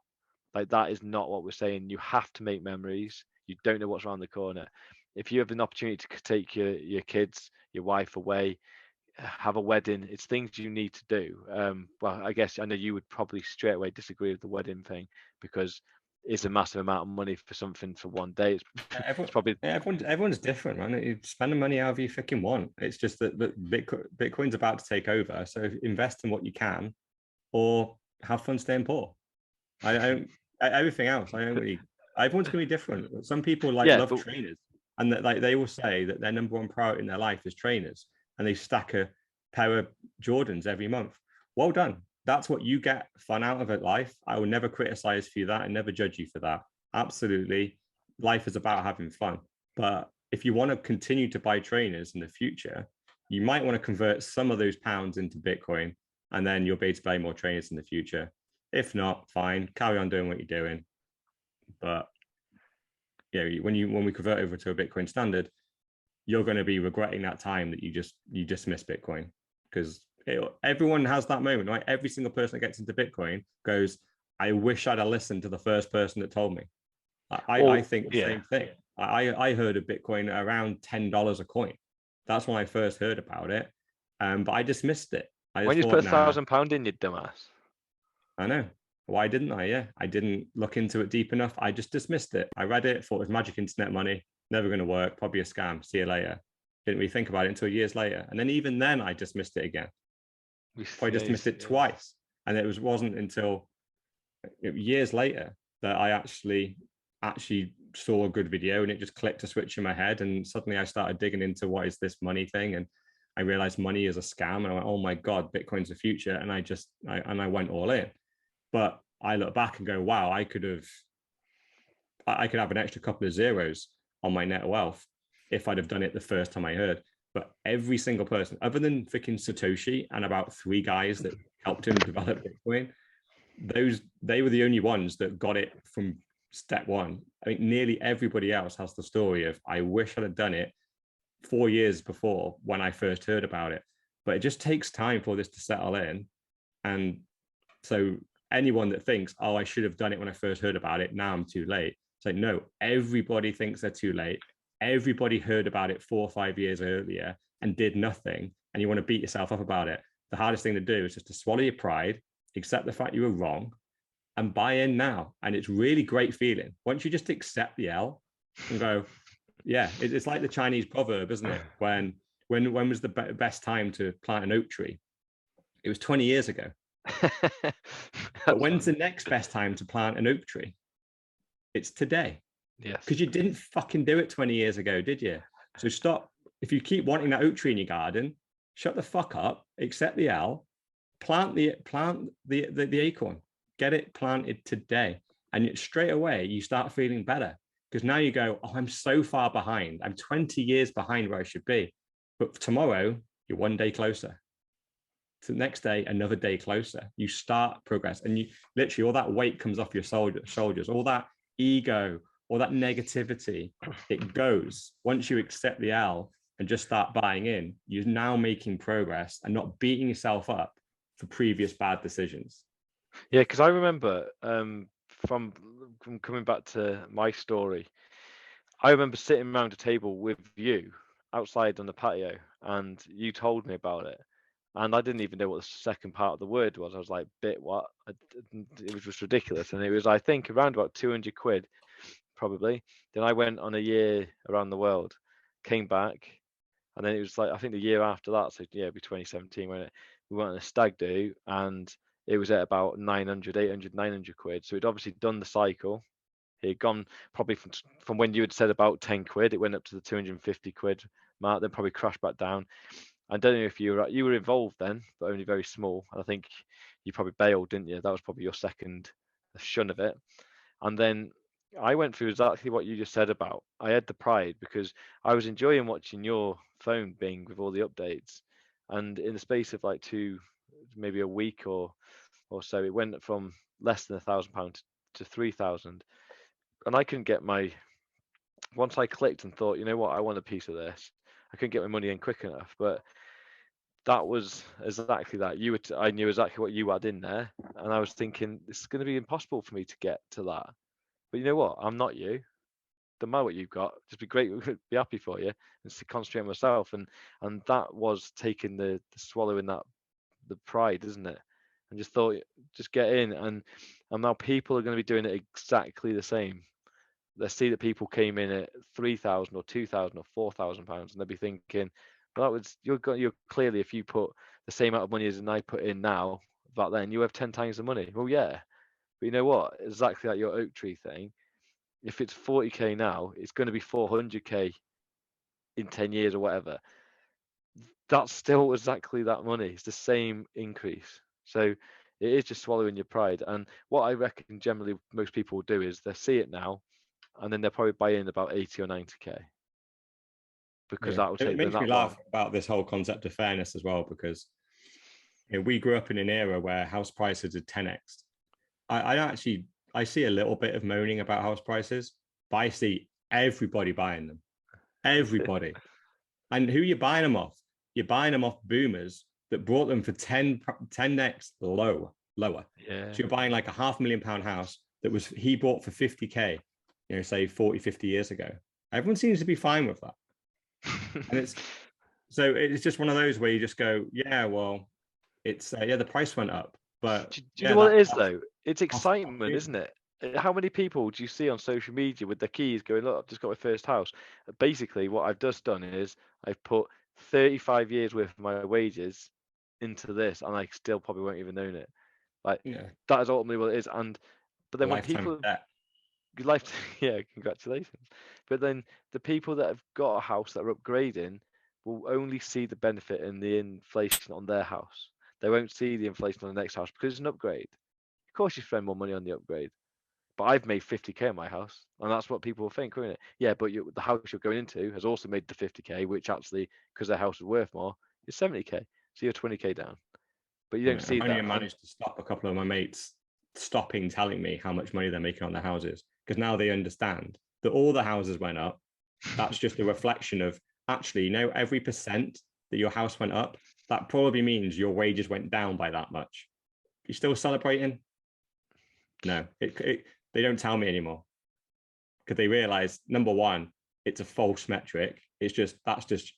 Like, that is not what we're saying. You have to make memories. You don't know what's around the corner. If you have an opportunity to take your kids, your wife away, have a wedding, it's things you need to do. Well, I guess I know you would probably straight away disagree with the wedding thing, because it's a massive amount of money for something for one day. It's probably everyone's different, man. You spend the money however you fucking want. It's just that Bitcoin's about to take over. So invest in what you can, or have fun staying poor. Everything else, I don't really. Everyone's gonna be different. Some people love trainers, and that they will say that their number one priority in their life is trainers, and they stack a pair of Jordans every month. Well done. That's what you get fun out of it, life. I will never criticize for you that and never judge you for that. Absolutely. Life is about having fun. But if you want to continue to buy trainers in the future, you might want to convert some of those pounds into Bitcoin, and then you'll be able to buy more trainers in the future. If not, fine, carry on doing what you're doing. But yeah, when we convert over to a Bitcoin standard, you're going to be regretting that time that you dismissed Bitcoin, because everyone has that moment, right? Every single person that gets into Bitcoin goes, I wish I'd have listened to the first person that told me. I think the same thing. I heard of Bitcoin around $10 a coin. That's when I first heard about it. But I dismissed it. When you put £1,000 in, you dumbass. I know. Why didn't I? Yeah, I didn't look into it deep enough. I just dismissed it. I read it, thought it was magic internet money, never going to work, probably a scam. See you later. Didn't really think about it until years later. And then even then, I dismissed it again. I just missed it twice, and it wasn't until years later that I actually saw a good video, and it just clicked a switch in my head, and suddenly I started digging into what is this money thing, and I realized money is a scam, and I went, oh my god, Bitcoin's the future, and I went all in. But I look back and go, wow, I could have an extra couple of zeros on my net wealth if I'd have done it the first time I heard. But every single person, other than freaking Satoshi and about 3 guys that helped him develop Bitcoin, they were the only ones that got it from step one. I think nearly everybody else has the story of, I wish I'd have done it 4 years before when I first heard about it. But it just takes time for this to settle in. And so anyone that thinks, oh, I should have done it when I first heard about it, now I'm too late. It's like, no, everybody thinks they're too late. Everybody heard about it 4 or 5 years earlier and did nothing, and you want to beat yourself up about it. The hardest thing to do is just to swallow your pride, accept the fact you were wrong, and buy in now. And it's really great feeling once you just accept the L and go, yeah, it's like the Chinese proverb, isn't it? When was the best time to plant an oak tree? It was 20 years ago. But when's the next best time to plant an oak tree? It's today. Yes. Because you didn't fucking do it 20 years ago, did you? So stop. If you keep wanting that oak tree in your garden, shut the fuck up, accept the L, plant the acorn, get it planted today. And straight away you start feeling better, because now you go, oh, I'm so far behind. I'm 20 years behind where I should be. But tomorrow you're one day closer. So the next day, another day closer. You start progress, and you literally all that weight comes off your shoulders, all that ego, all that negativity, it goes. Once you accept the L and just start buying in, you're now making progress and not beating yourself up for previous bad decisions. Yeah, because I remember from coming back to my story, I remember sitting around a table with you outside on the patio, and you told me about it, and I didn't even know what the second part of the word was. I was like, "Bit what?" It was just ridiculous, and it was, I think, around about 200 quid, probably. Then I went on a year around the world, came back, and then it was like, I think the year after that, so yeah, it'd be 2017 when we went on a stag do, and it was at about 900, 800, 900 quid. So we'd obviously done the cycle. It had gone probably from when you had said about 10 quid, it went up to the 250 quid mark, then probably crashed back down. I don't know if you were involved then, but only very small. And I think you probably bailed, didn't you? That was probably your second shun of it. And then I went through exactly what you just said about, I had the pride because I was enjoying watching your phone bing with all the updates. And in the space of like maybe a week or so, it went from less than £1,000 to 3,000. And I couldn't get once I clicked and thought, you know what, I want a piece of this, I couldn't get my money in quick enough. But that was exactly that. I knew exactly what you had in there, and I was thinking it's going to be impossible for me to get to that. But you know what? I'm not you. Don't matter what you've got. Just be great, be happy for you, and to concentrate on myself. And that was taking the swallowing that the pride, isn't it? And just thought, just get in, and now people are going to be doing it exactly the same. They see that people came in at 3,000 or 2,000 or 4,000 pounds, and they'll be thinking, well, that was you're clearly, if you put the same amount of money as I put in now back then, you have 10 times the money. Well, yeah, but you know what? Exactly like your oak tree thing. If it's 40k now, it's going to be 400k in 10 years or whatever. That's still exactly that money. It's the same increase. So it is just swallowing your pride. And what I reckon generally most people will do is they see it now, and then they'll probably buy in about 80 or 90k because Yeah, that will it take them makes me that long. laugh about this whole concept of fairness as well, because we grew up in an era where house prices had 10x. I see a little bit of moaning about house prices, but I see everybody buying them. Everybody. And who you're buying them off? You're buying them off boomers that brought them for 10x lower. Yeah. So you're buying like a £500,000 house that he bought for 50k, say 40, 50 years ago. Everyone seems to be fine with that. And it's just one of those where you just go, yeah, well, it's the price went up, but do you know what it is though? It's excitement, isn't it? How many people do you see on social media with their keys going, look, I've just got my first house? Basically, what I've just done is I've put 35 years worth of my wages into this, and I still probably won't even own it. Like that is ultimately what it is. But then when people life, yeah, congratulations. But then the people that have got a house that are upgrading will only see the benefit in the inflation on their house. They won't see the inflation on the next house because it's an upgrade. Of course, you spend more money on the upgrade. But I've made 50k on my house, and that's what people will think, won't it? Yeah, but the house you're going into has also made the 50k, which actually, because their house is worth more, is 70k. So you're 20k down. But you don't see that. I managed to stop a couple of my mates stopping telling me how much money they're making on their houses, because now they understand that all the houses went up. That's just a reflection of actually, every percent that your house went up, that probably means your wages went down by that much. You still celebrating? No, they don't tell me anymore, because they realize, number one, it's a false metric. That's just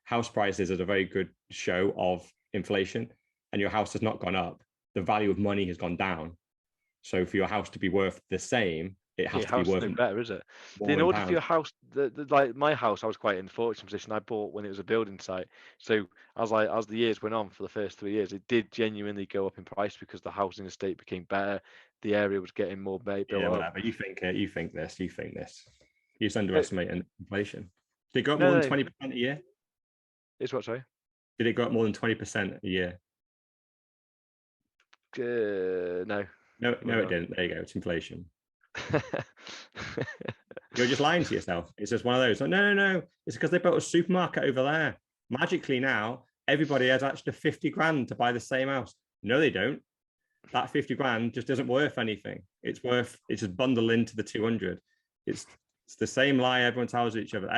house prices is a very good show of inflation, and your house has not gone up. The value of money has gone down. So for your house to be worth the same, it has to be worth no better, is it? In order for your house, like my house, I was quite in a fortunate position. I bought when it was a building site. So as the years went on for the first 3 years, it did genuinely go up in price because the housing estate became better. The area was getting more built up. But you think this. You just underestimate inflation. Did it go up more than 20% a year? It's what, sorry? Did it go up more than 20% a year? No. No, it didn't. There you go. It's inflation. You're just lying to yourself. It's just one of those. Like, no. It's because they built a supermarket over there. Magically now, everybody has extra 50 grand to buy the same house. No, they don't. That 50 grand just isn't worth anything. It's just bundled into the 200. It's the same lie everyone tells each other.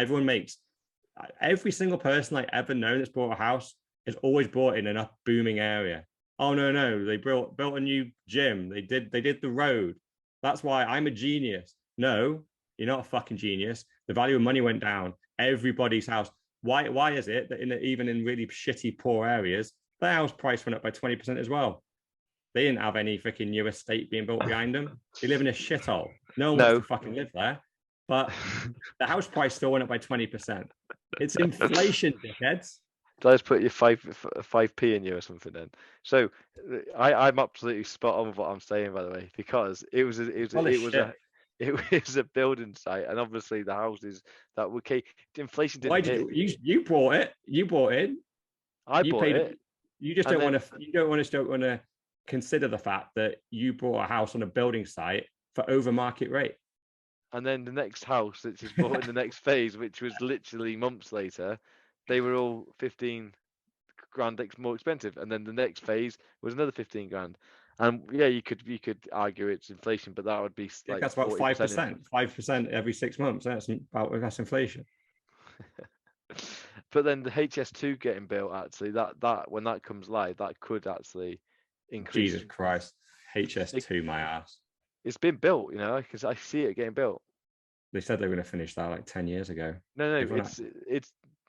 Every single person I ever know that's bought a house is always bought in a booming area. Oh no, they built a new gym. They did the road. That's why I'm a genius. No, you're not a fucking genius. The value of money went down. Everybody's house. Why is it that even in really shitty, poor areas, their house price went up by 20% as well? They didn't have any freaking new estate being built behind them. They live in a shithole. No one wants to fucking live there. But the house price still went up by 20%. It's inflation, dickheads. Did I just put your 5p in you or something then? So I'm absolutely spot on with what I'm saying, by the way, because it was a building site, and obviously the houses that were inflation didn't. Why did you bought it? You bought it. I bought it. You just don't want to consider the fact that you bought a house on a building site for over market rate. And then the next house, which is bought in the next phase, which was literally months later, they were all 15 grand more expensive. And then the next phase was another 15 grand. And yeah, you could argue it's inflation, but that would be like that's about 5%. 5% every 6 months. That's inflation. But then the HS2 getting built, actually, that when that comes live, that could actually increase. Jesus Christ, HS2, my ass. It's been built, because I see it getting built. They said they were going to finish that like 10 years ago. No,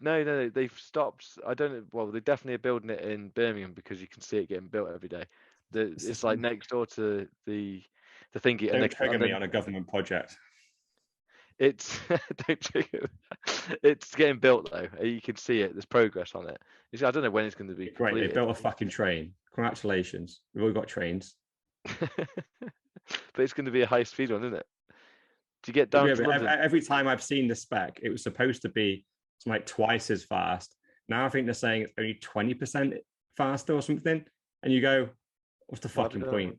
no, they've stopped. I don't know. Well, they definitely are building it in Birmingham because you can see it getting built every day. It's like next door to the thingy. Don't trigger me on a government project. It's don't trigger. It's getting built though. You can see it. There's progress on it. I don't know when it's going to be great. Completed. They built a fucking train. Congratulations. We've all got trains. But it's going to be a high speed one, isn't it? To get down to London. Every time I've seen the spec, it was supposed to be something like twice as fast. Now I think they're saying it's only 20% faster or something. And you go, what's the fucking point?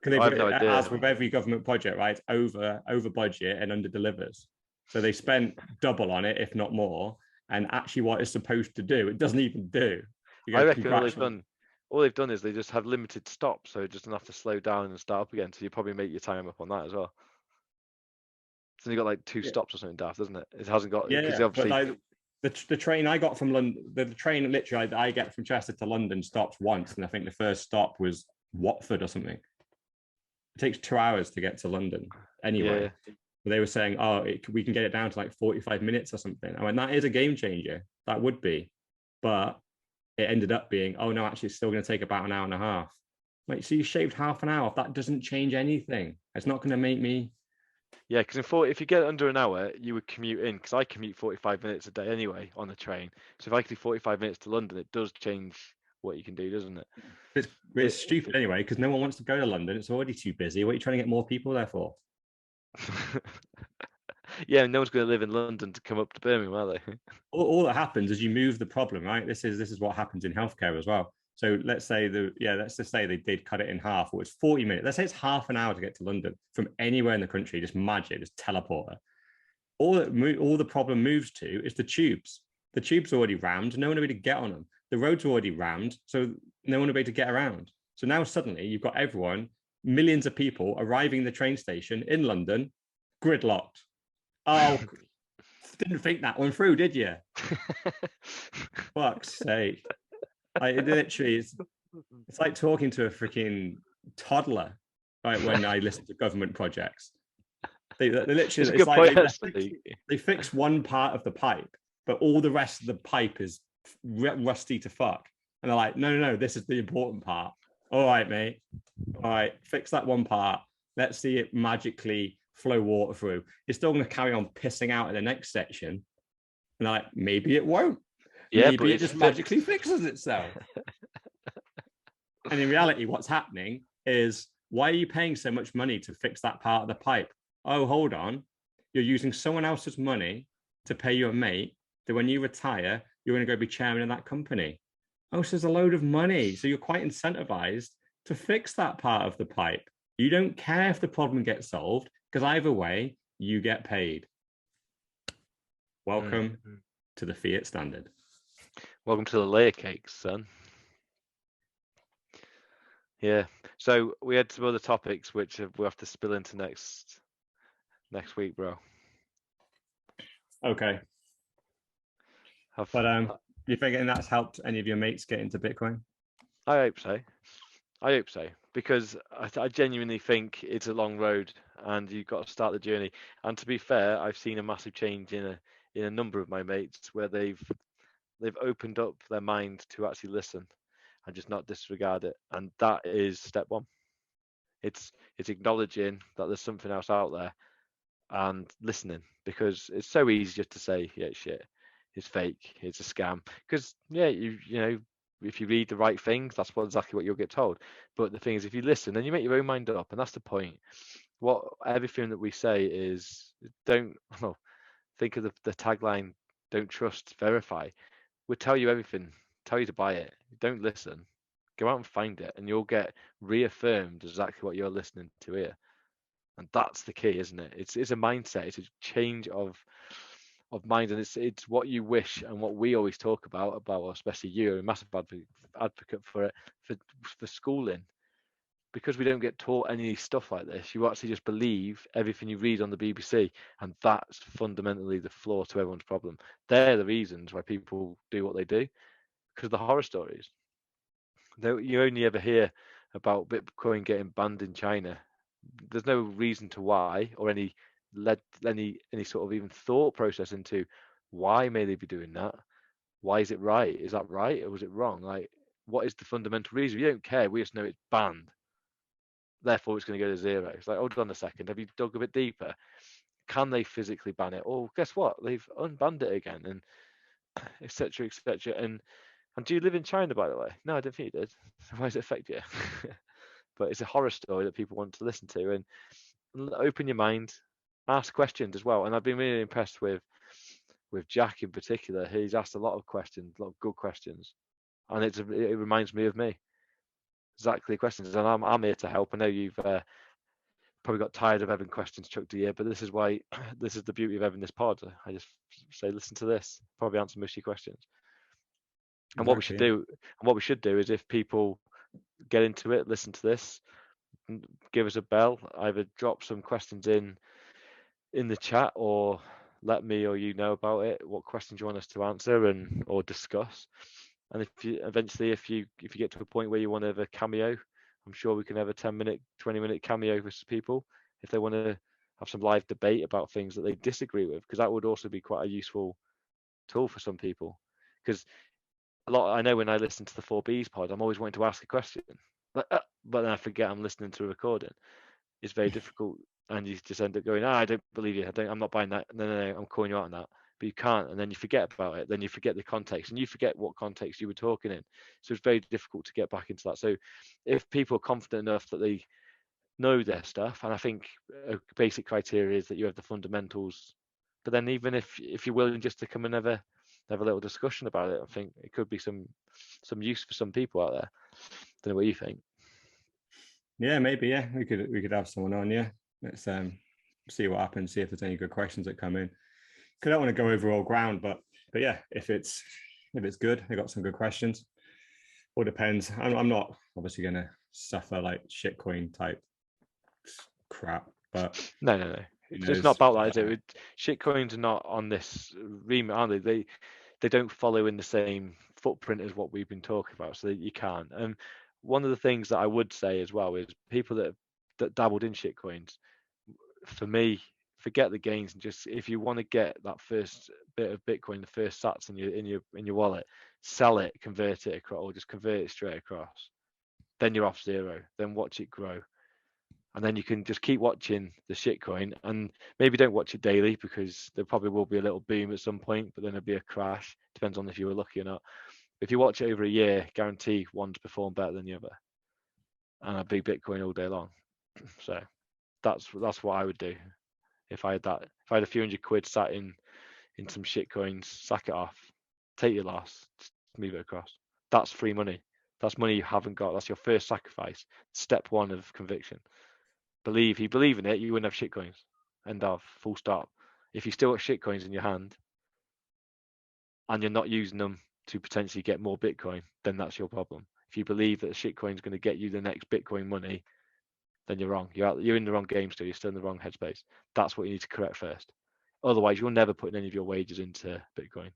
Because as with every government project, right, over budget and under delivers. So they spent double on it, if not more. And actually what it's supposed to do, it doesn't even do. I reckon all they've done is they just have limited stops, so it doesn't have to slow down and start up again. So you probably make your time up on that as well. It's only got like 2 stops or something daft, doesn't it? It hasn't got obviously the train I got from London, the train literally that I get from Chester to London stops once, and I think the first stop was Watford or something. It takes 2 hours to get to London anyway. Yeah. They were saying, we can get it down to like 45 minutes or something. I mean, that is a game changer. That would be, but it ended up being, no, actually it's still going to take about an hour and a half. Like, so you shaved half an hour off. That doesn't change anything. It's not going to make me. Yeah, because if you get under an hour, you would commute in. Because I commute 45 minutes a day anyway on the train. So if I could do 45 minutes to London, it does change what you can do, doesn't it? It's stupid anyway, because no one wants to go to London. It's already too busy. What are you trying to get more people there for? Yeah, no one's going to live in London to come up to Birmingham, are they? All that happens is you move the problem, right? This is what happens in healthcare as well. So let's just say they did cut it in half. It was 40 minutes. Let's say it's half an hour to get to London from anywhere in the country. Just magic, just teleporter. All the problem moves to is the tubes. The tubes are already rammed. No one will be able to get on them. The roads are already rammed, so no one will be able to get around. So now suddenly you've got everyone, millions of people arriving in the train station in London, gridlocked. Oh, didn't think that one through, did you? Fuck's sake. It literally it's like talking to a freaking toddler, right? When I listen to government projects. They literally, it's like they fix one part of the pipe, but all the rest of the pipe is rusty to fuck. And they're like, no, this is the important part. All right, mate. All right, fix that one part. Let's see it magically flow water through. It's still going to carry on pissing out in the next section. And like, maybe it won't. Yeah, maybe it just magically fixes itself. And in reality, what's happening is, why are you paying so much money to fix that part of the pipe? Oh, hold on. You're using someone else's money to pay your mate that when you retire, you're going to go be chairman of that company. Oh, so there's a load of money. So you're quite incentivized to fix that part of the pipe. You don't care if the problem gets solved, because either way, you get paid. Welcome to the fiat standard. Welcome to the layer cakes, son. Yeah. So we had some other topics which we'll have to spill into next week, bro. Okay. But you thinking that's helped any of your mates get into Bitcoin? I hope so. I hope so, because I genuinely think it's a long road, and you've got to start the journey. And to be fair, I've seen a massive change in a number of my mates where they've opened up their mind to actually listen and just not disregard it. And that is step one. It's acknowledging that there's something else out there and listening, because it's so easy just to say, yeah, it's shit, it's fake, it's a scam. Because yeah, you know, if you read the right things, that's exactly what you'll get told. But the thing is, if you listen, then you make your own mind up, and that's the point. What everything that we say is, don't well, think of the tagline, don't trust, verify. We'll tell you everything, tell you to buy it. Don't listen. Go out and find it, and you'll get reaffirmed exactly what you're listening to here. And that's the key, isn't it? It's a mindset. It's a change of mind, and it's what you wish and what we always talk about, especially you, a massive advocate for it, for schooling, because we don't get taught any stuff like this. You actually just believe everything you read on the BBC, and that's fundamentally the flaw to everyone's problem. They're the reasons why people do what they do, because of the horror stories. You only ever hear about Bitcoin getting banned in China. There's no reason to why, or any sort of even thought process into why may they be doing that. Why is it right? Is that right, or was it wrong? Like, what is the fundamental reason? We don't care. We just know it's banned, therefore it's going to go to zero. It's like, hold on a second, have you dug a bit deeper? Can they physically ban it? Oh, guess what, they've unbanned it again, and etc etc. And do you live in China, by the way? No, I don't think you did. So why does it affect you? But it's a horror story that people want to listen to, and open your mind, ask questions as well. And I've been really impressed with Jack in particular. He's asked a lot of questions, a lot of good questions, and it reminds me of me. Exactly, questions, and I'm here to help. I know you've probably got tired of having questions chucked at you, but this is why this is the beauty of having this pod. I just say, listen to this, probably answer most of your questions. And what we should do, is if people get into it, listen to this, give us a bell, either drop some questions in the chat, or let me or you know about it, what questions you want us to answer and or discuss. And if you get to a point where you want to have a cameo, I'm sure we can have a 10-minute, 20-minute cameo with people if they want to have some live debate about things that they disagree with, because that would also be quite a useful tool for some people. Because I know when I listen to the 4Bs pod, I'm always wanting to ask a question, but then I forget I'm listening to a recording. It's very difficult, and you just end up going, I don't believe you, I'm not buying that, no, I'm calling you out on that. But you can't, and then you forget about it, then you forget the context, and you forget what context you were talking in. So it's very difficult to get back into that. So if people are confident enough that they know their stuff, and I think a basic criteria is that you have the fundamentals, but then even if you're willing just to come and have a little discussion about it, I think it could be some use for some people out there. Don't know what you think. Yeah, maybe. Yeah, we could have someone on. Yeah, let's see what happens. See if there's any good questions that come in. Because I don't want to go over all ground, but yeah, if it's good, they got some good questions. All depends. I'm not obviously going to suffer like shitcoin type crap, but no. It's not about that, is it? Shitcoins are not on this remit, are they? They don't follow in the same footprint as what we've been talking about, so that you can't. And one of the things that I would say as well is people that dabbled in shitcoins, for me, forget the gains, and just, if you want to get that first bit of Bitcoin, the first sats in your wallet, sell it, convert it across, or just convert it straight across. Then you're off zero. Then watch it grow. And then you can just keep watching the shitcoin, and maybe don't watch it daily, because there probably will be a little boom at some point, but then there'll be a crash. Depends on if you were lucky or not. If you watch it over a year, guarantee one's perform better than the other, and I'd be Bitcoin all day long. So that's what I would do if I had that. If I had a few hundred quid sat in some shitcoins, sack it off, take your loss, just move it across. That's free money. That's money you haven't got. That's your first sacrifice. Step one of conviction. If you believe in it, you wouldn't have shitcoins. End of, full stop. If you still got shitcoins in your hand and you're not using them to potentially get more Bitcoin, then that's your problem. If you believe that a shitcoin is going to get you the next Bitcoin money, then you're wrong. You're in the wrong game still. You're still in the wrong headspace. That's what you need to correct first. Otherwise, you're never putting any of your wages into Bitcoin.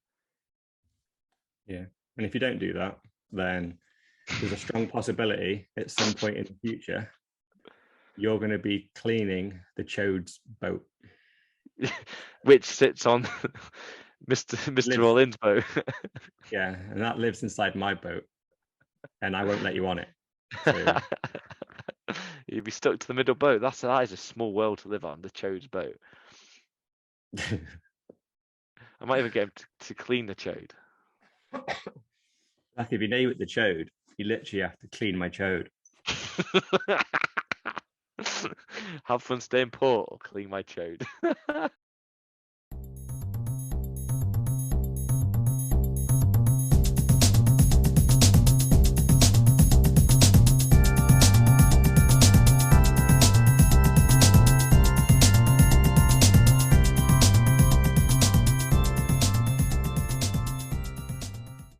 Yeah. And if you don't do that, then there's a strong possibility at some point in the future you're going to be cleaning the Chode's boat, which sits on Mr. All-In's boat. Yeah, and that lives inside my boat, and I won't let you on it. So you'd be stuck to the middle boat. That is a small world to live on, the Chode's boat. I might even get him to clean the Chode. Like if you name it the Chode, you literally have to clean my Chode. Have fun staying put or clean my Chode.